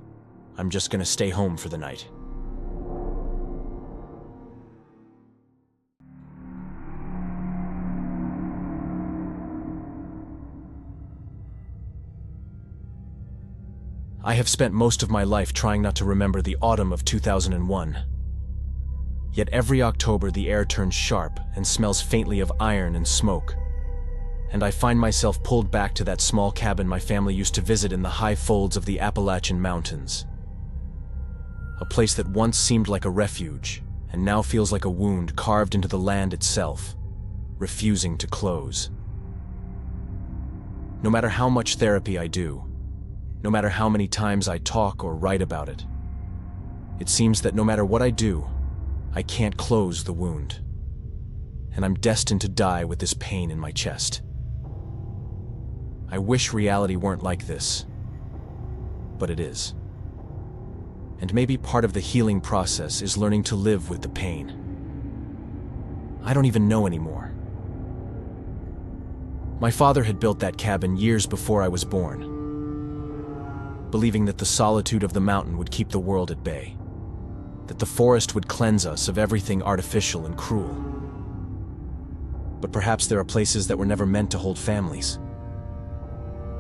I'm just gonna stay home for the night. I have spent most of my life trying not to remember the autumn of 2001. Yet every October the air turns sharp and smells faintly of iron and smoke. And I find myself pulled back to that small cabin my family used to visit in the high folds of the Appalachian mountains. A place that once seemed like a refuge, and now feels like a wound carved into the land itself, refusing to close. No matter how much therapy I do, no matter how many times I talk or write about it, it seems that no matter what I do, I can't close the wound. And I'm destined to die with this pain in my chest. I wish reality weren't like this, but it is. And maybe part of the healing process is learning to live with the pain. I don't even know anymore. My father had built that cabin years before I was born, believing that the solitude of the mountain would keep the world at bay, that the forest would cleanse us of everything artificial and cruel. But perhaps there are places that were never meant to hold families,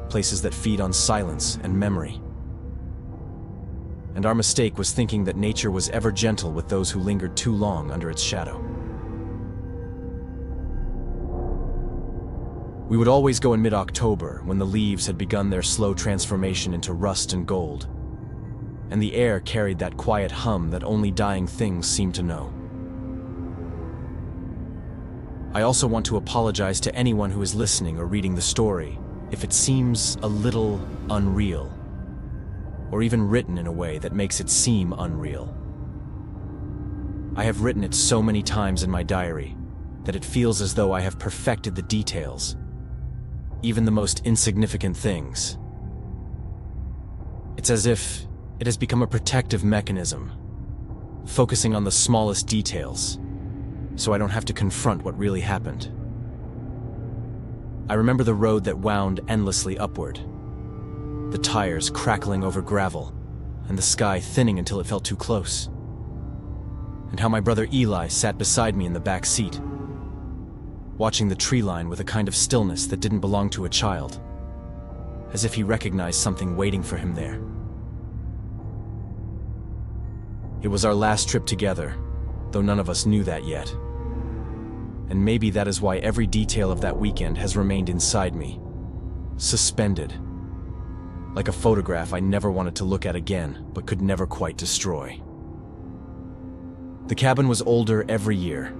places that feed on silence and memory. And our mistake was thinking that nature was ever gentle with those who lingered too long under its shadow. We would always go in mid-October when the leaves had begun their slow transformation into rust and gold, and the air carried that quiet hum that only dying things seem to know. I also want to apologize to anyone who is listening or reading the story if it seems a little unreal, or even written in a way that makes it seem unreal. I have written it so many times in my diary that it feels as though I have perfected the details, even the most insignificant things. It's as if it has become a protective mechanism, focusing on the smallest details, so I don't have to confront what really happened. I remember the road that wound endlessly upward, the tires crackling over gravel, and the sky thinning until it felt too close. And how my brother Eli sat beside me in the back seat, watching the tree line with a kind of stillness that didn't belong to a child, as if he recognized something waiting for him there. It was our last trip together, though none of us knew that yet. And maybe that is why every detail of that weekend has remained inside me, suspended, like a photograph I never wanted to look at again, but could never quite destroy. The cabin was older every year,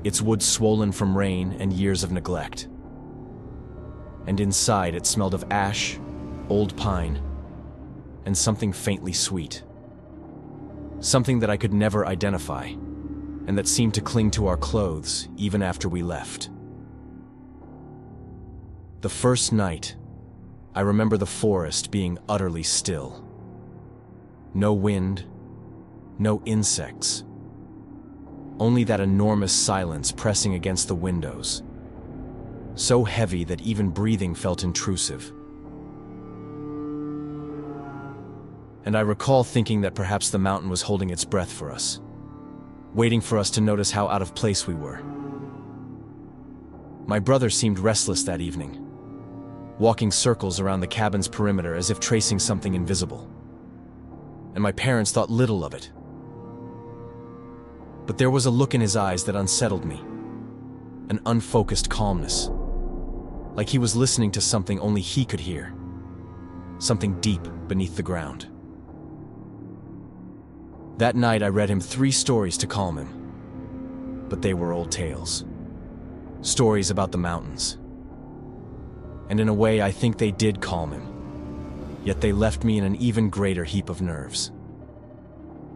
its wood swollen from rain and years of neglect. And inside it smelled of ash, old pine, and something faintly sweet. Something that I could never identify, and that seemed to cling to our clothes even after we left. The first night, I remember the forest being utterly still. No wind, no insects. Only that enormous silence pressing against the windows, so heavy that even breathing felt intrusive. And I recall thinking that perhaps the mountain was holding its breath for us, waiting for us to notice how out of place we were. My brother seemed restless that evening, walking circles around the cabin's perimeter as if tracing something invisible. And my parents thought little of it. But there was a look in his eyes that unsettled me, an unfocused calmness, like he was listening to something only he could hear, something deep beneath the ground. That night I read him 3 stories to calm him, but they were old tales. stories about the mountains. And in a way, I think they did calm him. Yet they left me in an even greater heap of nerves.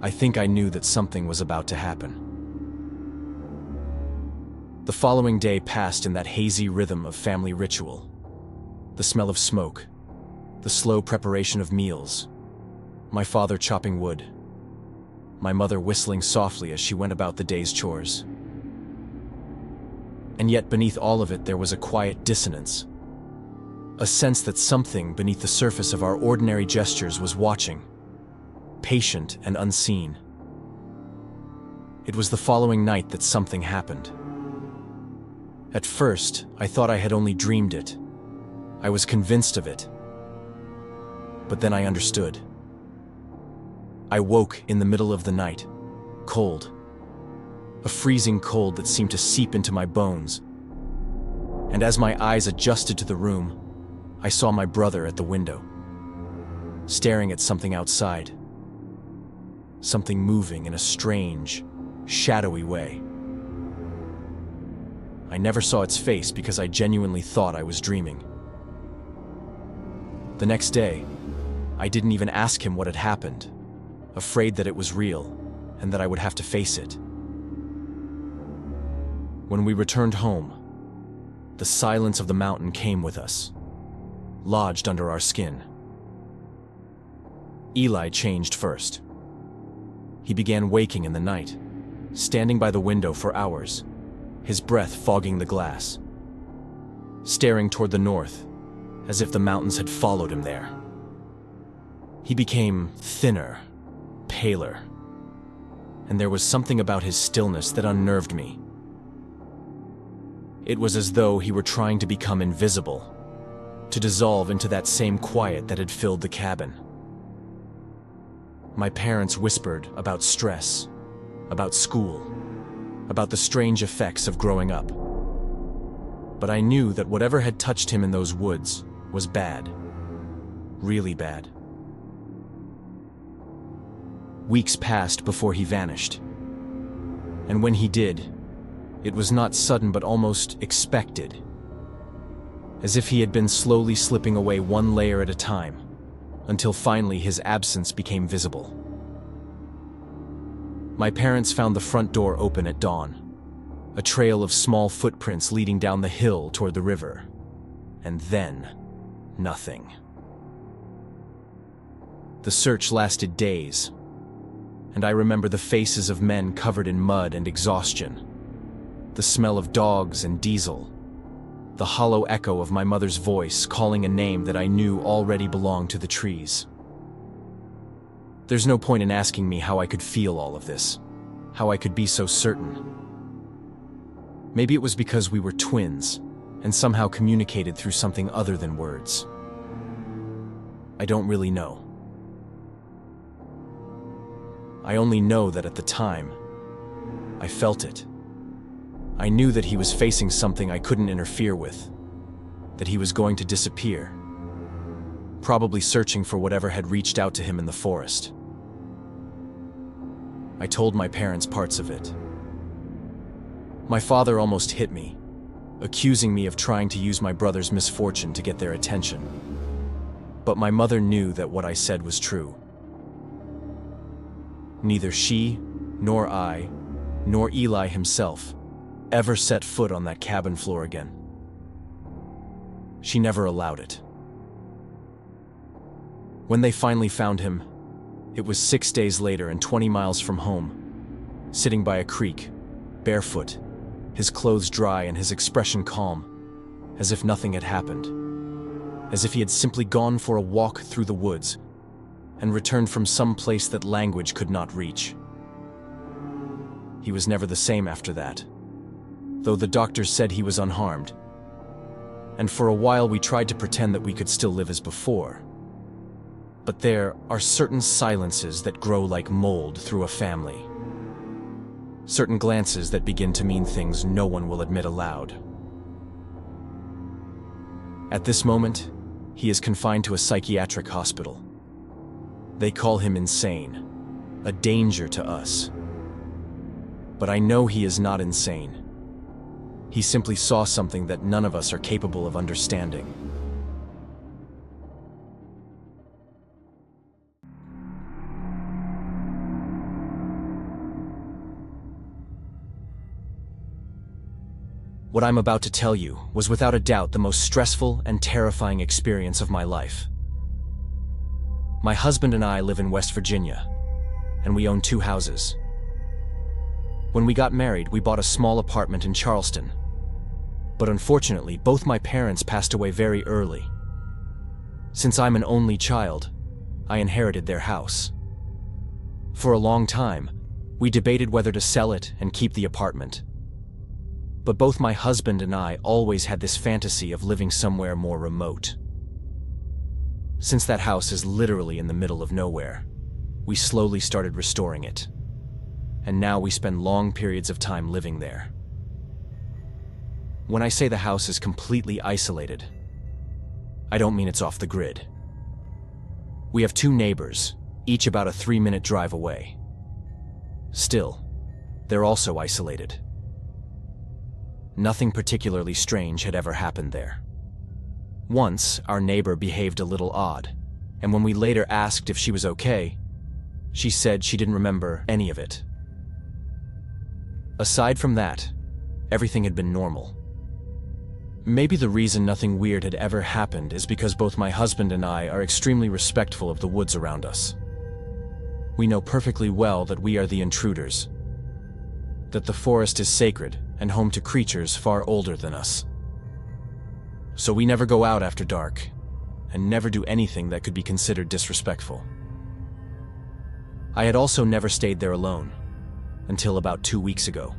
I think I knew that something was about to happen. The following day passed in that hazy rhythm of family ritual. The smell of smoke, the slow preparation of meals, my father chopping wood, my mother whistling softly as she went about the day's chores. And yet beneath all of it there was a quiet dissonance, a sense that something beneath the surface of our ordinary gestures was watching, patient and unseen. It was the following night that something happened. At first, I thought I had only dreamed it. I was convinced of it. But then I understood. I woke in the middle of the night, cold. A freezing cold that seemed to seep into my bones. And as my eyes adjusted to the room, I saw my brother at the window, staring at something outside. Something moving in a strange, shadowy way. I never saw its face because I genuinely thought I was dreaming. The next day, I didn't even ask him what had happened, afraid that it was real and that I would have to face it. When we returned home, the silence of the mountain came with us, lodged under our skin. Eli changed first. He began waking in the night, standing by the window for hours, his breath fogging the glass, staring toward the north, as if the mountains had followed him there. He became thinner, paler, and there was something about his stillness that unnerved me. It was as though he were trying to become invisible, to dissolve into that same quiet that had filled the cabin. My parents whispered about stress, about school, about the strange effects of growing up. But I knew that whatever had touched him in those woods was bad, really bad. Weeks passed before he vanished. And when he did, it was not sudden but almost expected, as if he had been slowly slipping away one layer at a time, until finally his absence became visible. My parents found the front door open at dawn, a trail of small footprints leading down the hill toward the river. And then, nothing. The search lasted days, and I remember the faces of men covered in mud and exhaustion, the smell of dogs and diesel, the hollow echo of my mother's voice calling a name that I knew already belonged to the trees. There's no point in asking me how I could feel all of this, how I could be so certain. Maybe it was because we were twins and somehow communicated through something other than words. I don't really know. I only know that at the time, I felt it. I knew that he was facing something I couldn't interfere with, that he was going to disappear, probably searching for whatever had reached out to him in the forest. I told my parents parts of it. My father almost hit me, accusing me of trying to use my brother's misfortune to get their attention. But my mother knew that what I said was true. Neither she, nor I, nor Eli himself ever set foot on that cabin floor again. She never allowed it. When they finally found him, it was 6 days later and 20 miles from home, sitting by a creek, barefoot, his clothes dry and his expression calm, as if nothing had happened, as if he had simply gone for a walk through the woods and returned from some place that language could not reach. He was never the same after that, though the doctors said he was unharmed, and for a while we tried to pretend that we could still live as before. But there are certain silences that grow like mold through a family. Certain glances that begin to mean things no one will admit aloud. At this moment, he is confined to a psychiatric hospital. They call him insane, a danger to us. But I know he is not insane. He simply saw something that none of us are capable of understanding. What I'm about to tell you was without a doubt the most stressful and terrifying experience of my life. My husband and I live in West Virginia, and we own 2 houses. When we got married, we bought a small apartment in Charleston. But unfortunately, both my parents passed away very early. Since I'm an only child, I inherited their house. For a long time, we debated whether to sell it and keep the apartment. But both my husband and I always had this fantasy of living somewhere more remote. Since that house is literally in the middle of nowhere, we slowly started restoring it. And now we spend long periods of time living there. When I say the house is completely isolated, I don't mean it's off the grid. We have 2 neighbors, each about a 3-minute drive away. Still, they're also isolated. Nothing particularly strange had ever happened there. Once, our neighbor behaved a little odd, and when we later asked if she was okay, she said she didn't remember any of it. Aside from that, everything had been normal. Maybe the reason nothing weird had ever happened is because both my husband and I are extremely respectful of the woods around us. We know perfectly well that we are the intruders, that the forest is sacred and home to creatures far older than us. So we never go out after dark, and never do anything that could be considered disrespectful. I had also never stayed there alone, until about 2 weeks ago.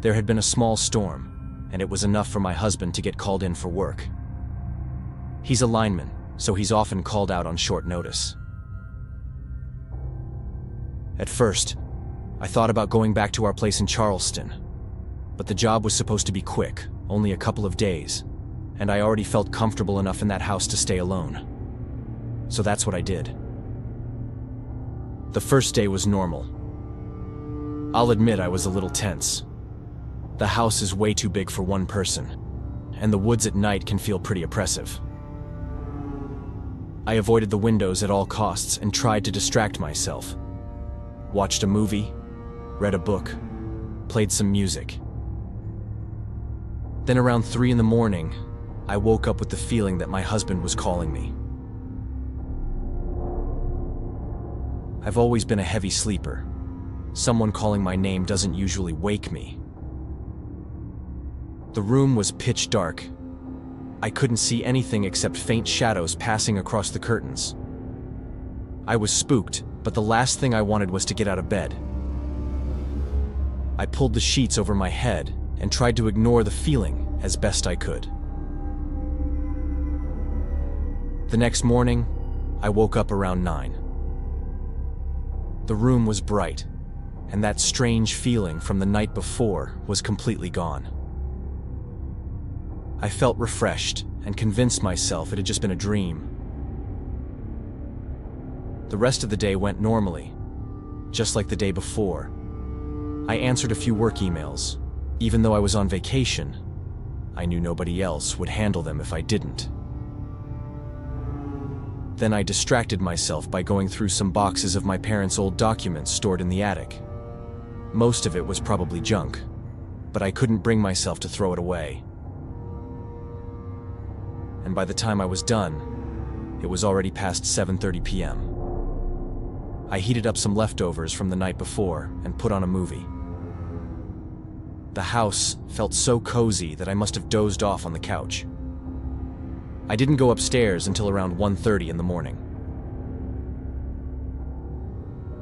There had been a small storm, and it was enough for my husband to get called in for work. He's a lineman, so he's often called out on short notice. At first, I thought about going back to our place in Charleston, but the job was supposed to be quick, only a couple of days, and I already felt comfortable enough in that house to stay alone. So that's what I did. The first day was normal. I'll admit I was a little tense. The house is way too big for one person, and the woods at night can feel pretty oppressive. I avoided the windows at all costs and tried to distract myself. Watched a movie, read a book, played some music. Then around 3 in the morning, I woke up with the feeling that my husband was calling me. I've always been a heavy sleeper. Someone calling my name doesn't usually wake me. The room was pitch dark. I couldn't see anything except faint shadows passing across the curtains. I was spooked, but the last thing I wanted was to get out of bed. I pulled the sheets over my head and tried to ignore the feeling as best I could. The next morning, I woke up around 9. The room was bright, and that strange feeling from the night before was completely gone. I felt refreshed and convinced myself it had just been a dream. The rest of the day went normally, just like the day before. I answered a few work emails. Even though I was on vacation, I knew nobody else would handle them if I didn't. Then I distracted myself by going through some boxes of my parents' old documents stored in the attic. Most of it was probably junk, but I couldn't bring myself to throw it away. And by the time I was done, it was already past 7:30 p.m. I heated up some leftovers from the night before and put on a movie. The house felt so cozy that I must have dozed off on the couch. I didn't go upstairs until around 1:30 in the morning.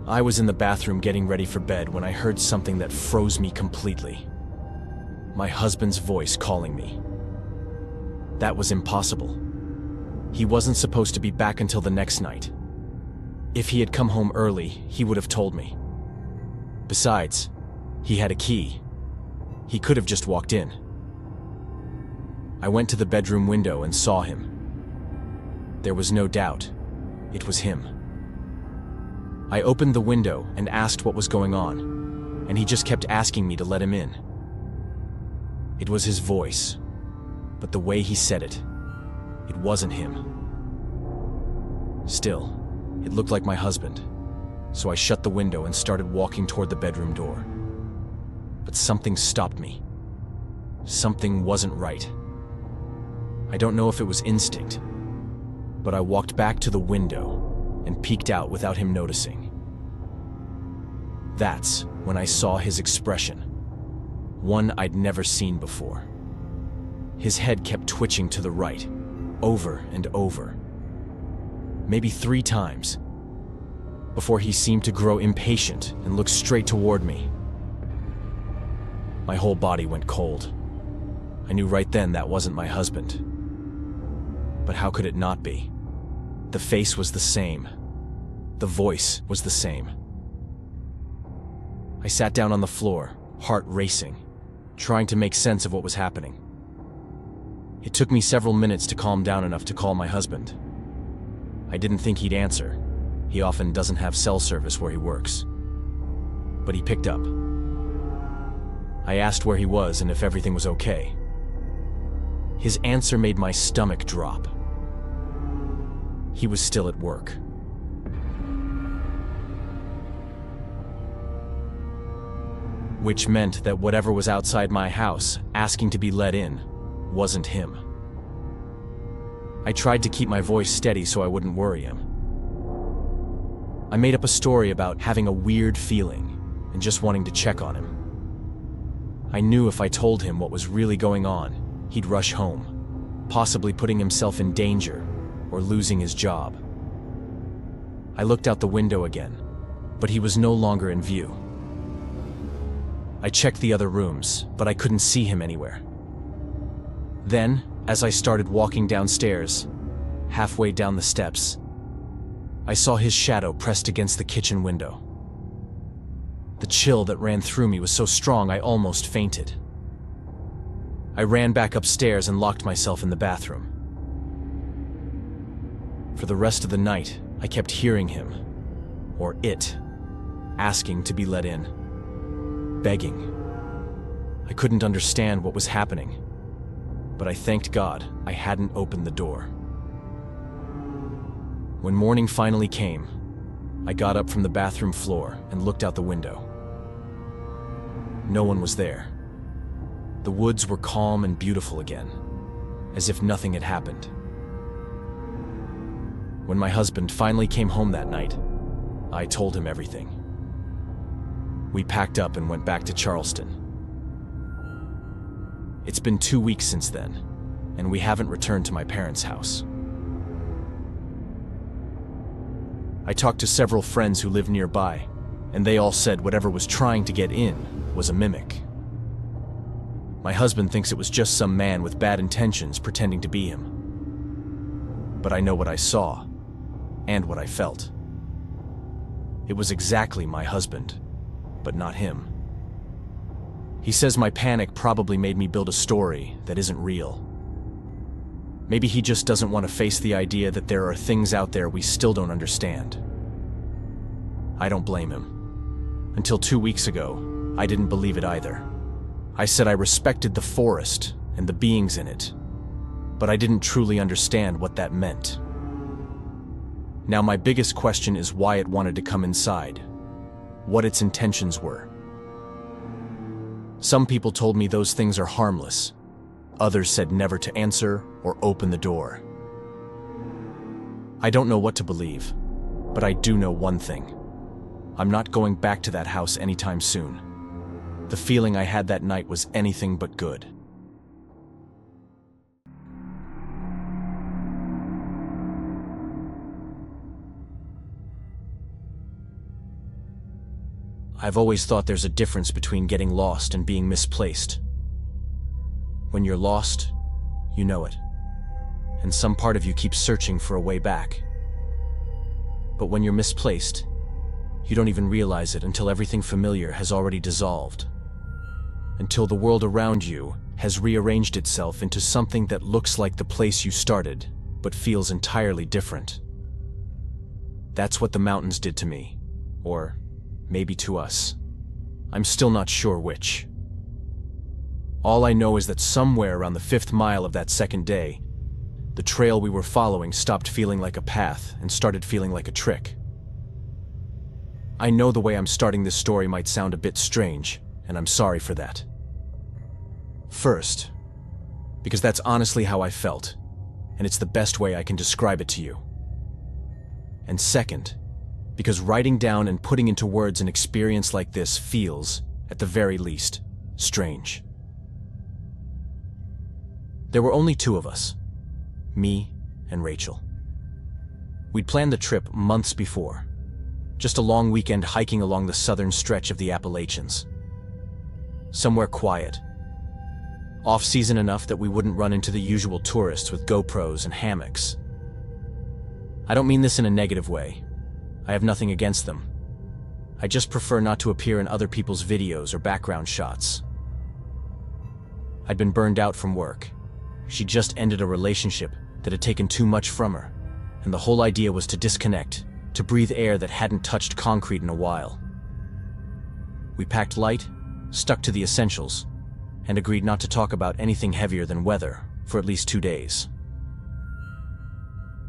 I was in the bathroom getting ready for bed when I heard something that froze me completely. My husband's voice calling me. That was impossible. He wasn't supposed to be back until the next night. If he had come home early, he would have told me. Besides, he had a key. He could have just walked in. I went to the bedroom window and saw him. There was no doubt. It was him. I opened the window and asked what was going on. and he just kept asking me to let him in. It was his voice, but the way he said it, it wasn't him. Still, it looked like my husband, so I shut the window and started walking toward the bedroom door. But something stopped me. Something wasn't right. I don't know if it was instinct, but I walked back to the window and peeked out without him noticing. That's when I saw his expression, one I'd never seen before. His head kept twitching to the right, over and over, maybe 3 times, before he seemed to grow impatient and look straight toward me. My whole body went cold. I knew right then that wasn't my husband. But how could it not be? The face was the same. The voice was the same. I sat down on the floor, heart racing, trying to make sense of what was happening. It took me several minutes to calm down enough to call my husband. I didn't think he'd answer. He often doesn't have cell service where he works. But he picked up. I asked where he was and if everything was okay. His answer made my stomach drop. He was still at work. Which meant that whatever was outside my house, asking to be let in, wasn't him. I tried to keep my voice steady so I wouldn't worry him. I made up a story about having a weird feeling and just wanting to check on him. I knew if I told him what was really going on, he'd rush home, possibly putting himself in danger or losing his job. I looked out the window again, but he was no longer in view. I checked the other rooms, but I couldn't see him anywhere. Then, as I started walking downstairs, halfway down the steps, I saw his shadow pressed against the kitchen window. The chill that ran through me was so strong I almost fainted. I ran back upstairs and locked myself in the bathroom. For the rest of the night, I kept hearing him, or it, asking to be let in, begging. I couldn't understand what was happening, but I thanked God I hadn't opened the door. When morning finally came, I got up from the bathroom floor and looked out the window. No one was there. The woods were calm and beautiful again, as if nothing had happened. When my husband finally came home that night, I told him everything. We packed up and went back to Charleston. It's been 2 weeks since then, and we haven't returned to my parents' house. I talked to several friends who live nearby, and they all said whatever was trying to get in was a mimic. My husband thinks it was just some man with bad intentions pretending to be him. But I know what I saw, and what I felt. It was exactly my husband, but not him. He says my panic probably made me build a story that isn't real. Maybe he just doesn't want to face the idea that there are things out there we still don't understand. I don't blame him. Until 2 weeks ago, I didn't believe it either. I said I respected the forest and the beings in it, but I didn't truly understand what that meant. Now my biggest question is why it wanted to come inside, what its intentions were. Some people told me those things are harmless. Others said never to answer or open the door. I don't know what to believe, but I do know one thing. I'm not going back to that house anytime soon. The feeling I had that night was anything but good. I've always thought there's a difference between getting lost and being misplaced. When you're lost, you know it, and some part of you keeps searching for a way back. But when you're misplaced, you don't even realize it until everything familiar has already dissolved. Until the world around you has rearranged itself into something that looks like the place you started, but feels entirely different. That's what the mountains did to me, or maybe to us. I'm still not sure which. All I know is that somewhere around the 5th mile of that second day, the trail we were following stopped feeling like a path and started feeling like a trick. I know the way I'm starting this story might sound a bit strange, and I'm sorry for that. First, because that's honestly how I felt, and it's the best way I can describe it to you. And second, because writing down and putting into words an experience like this feels, at the very least, strange. There were only 2 of us, me and Rachel. We'd planned the trip months before, just a long weekend hiking along the southern stretch of the Appalachians. Somewhere quiet, off-season enough that we wouldn't run into the usual tourists with GoPros and hammocks. I don't mean this in a negative way. I have nothing against them. I just prefer not to appear in other people's videos or background shots. I'd been burned out from work. She just ended a relationship that had taken too much from her, and the whole idea was to disconnect, to breathe air that hadn't touched concrete in a while. We packed light, stuck to the essentials, and agreed not to talk about anything heavier than weather for at least 2 days.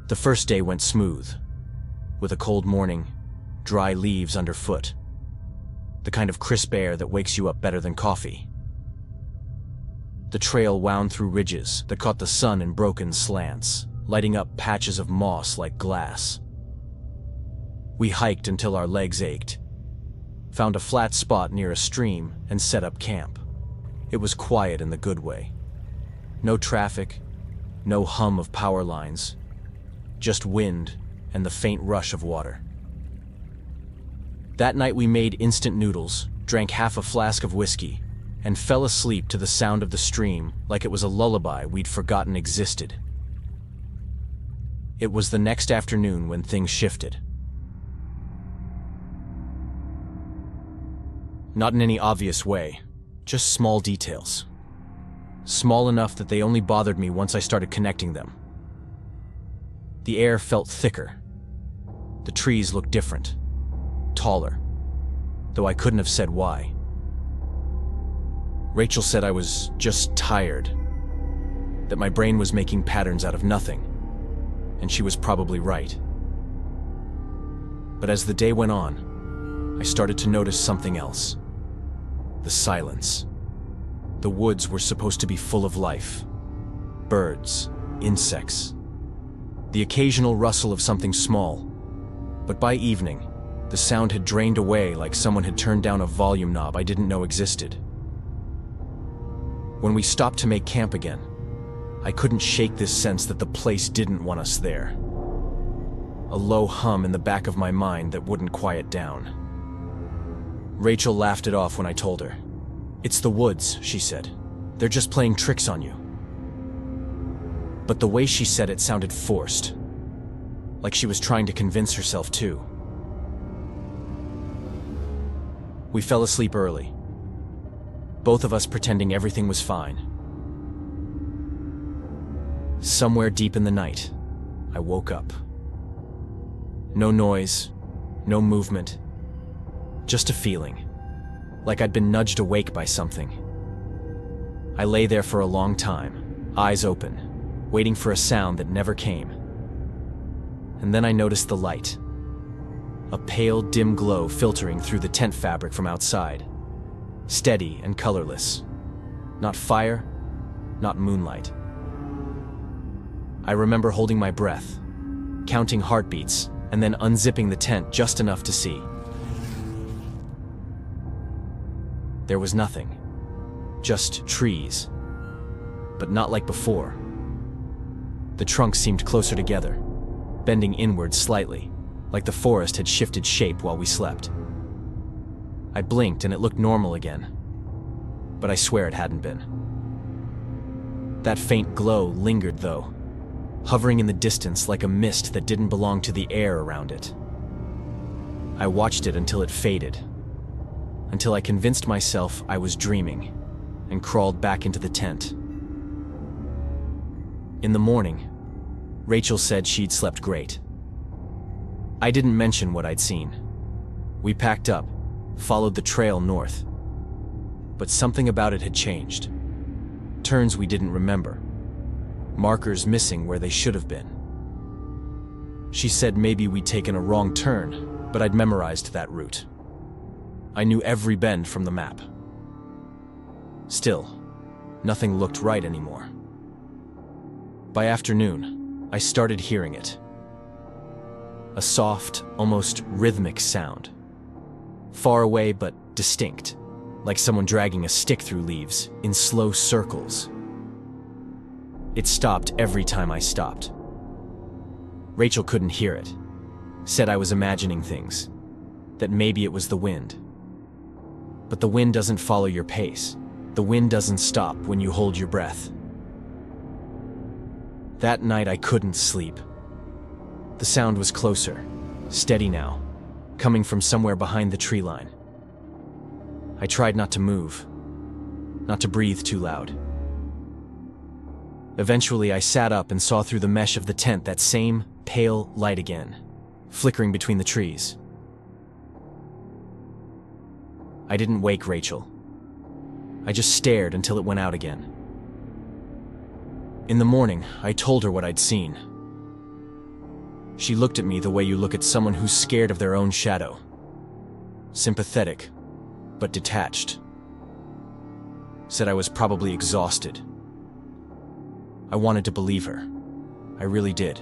The first day went smooth, with a cold morning, dry leaves underfoot, the kind of crisp air that wakes you up better than coffee. The trail wound through ridges that caught the sun in broken slants, lighting up patches of moss like glass. We hiked until our legs ached, found a flat spot near a stream, and set up camp. It was quiet in the good way. No traffic, no hum of power lines, just wind and the faint rush of water. That night we made instant noodles, drank half a flask of whiskey, and fell asleep to the sound of the stream like it was a lullaby we'd forgotten existed. It was the next afternoon when things shifted. Not in any obvious way, just small details. Small enough that they only bothered me once I started connecting them. The air felt thicker. The trees looked different, taller, though I couldn't have said why. Rachel said I was just tired, that my brain was making patterns out of nothing, and she was probably right. But as the day went on, I started to notice something else. The silence. The woods were supposed to be full of life. Birds, insects, the occasional rustle of something small. But by evening, the sound had drained away like someone had turned down a volume knob I didn't know existed. When we stopped to make camp again, I couldn't shake this sense that the place didn't want us there. A low hum in the back of my mind that wouldn't quiet down. Rachel laughed it off when I told her. "It's the woods," she said. "They're just playing tricks on you." But the way she said it sounded forced, like she was trying to convince herself too. We fell asleep early, both of us pretending everything was fine. Somewhere deep in the night, I woke up. No noise, no movement, just a feeling, like I'd been nudged awake by something. I lay there for a long time, eyes open, waiting for a sound that never came. And then I noticed the light. A pale, dim glow filtering through the tent fabric from outside. Steady and colorless. Not fire, not moonlight. I remember holding my breath, counting heartbeats, and then unzipping the tent just enough to see. There was nothing. Just trees. But not like before. The trunks seemed closer together, bending inward slightly, like the forest had shifted shape while we slept. I blinked and it looked normal again, but I swear it hadn't been. That faint glow lingered though, hovering in the distance like a mist that didn't belong to the air around it. I watched it until it faded, until I convinced myself I was dreaming, and crawled back into the tent. In the morning, Rachel said she'd slept great. I didn't mention what I'd seen. We packed up, followed the trail north, but something about it had changed. Turns we didn't remember. Markers missing where they should have been. She said maybe we'd taken a wrong turn, but I'd memorized that route. I knew every bend from the map. Still, nothing looked right anymore. By afternoon, I started hearing it. A soft, almost rhythmic sound. Far away but distinct, like someone dragging a stick through leaves in slow circles. It stopped every time I stopped. Rachel couldn't hear it, said I was imagining things, that maybe it was the wind. But the wind doesn't follow your pace. The wind doesn't stop when you hold your breath. That night I couldn't sleep. The sound was closer, steady now, coming from somewhere behind the tree line. I tried not to move, not to breathe too loud. Eventually I sat up and saw through the mesh of the tent that same pale light again, flickering between the trees. I didn't wake Rachel. I just stared until it went out again. In the morning, I told her what I'd seen. She looked at me the way you look at someone who's scared of their own shadow. Sympathetic, but detached. Said I was probably exhausted. I wanted to believe her. I really did.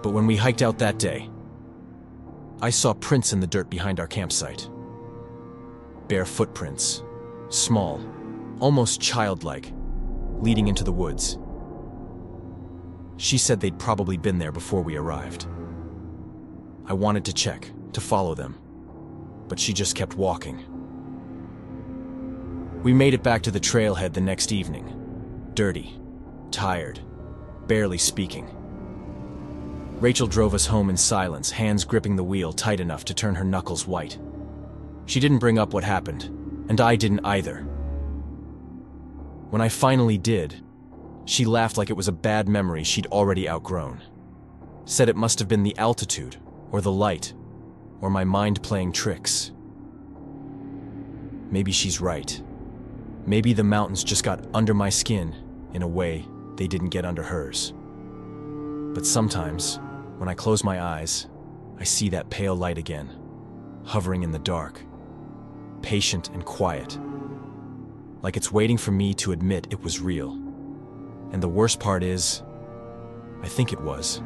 But when we hiked out that day, I saw prints in the dirt behind our campsite. Bare footprints, small, almost childlike, leading into the woods. She said they'd probably been there before we arrived. I wanted to check, to follow them, but she just kept walking. We made it back to the trailhead the next evening, dirty, tired, barely speaking. Rachel drove us home in silence, hands gripping the wheel tight enough to turn her knuckles white. She didn't bring up what happened, and I didn't either. When I finally did, she laughed like it was a bad memory she'd already outgrown. Said it must have been the altitude, or the light, or my mind playing tricks. Maybe she's right. Maybe the mountains just got under my skin in a way they didn't get under hers. But sometimes, when I close my eyes, I see that pale light again, hovering in the dark, patient and quiet, like it's waiting for me to admit it was real. And the worst part is, I think it was.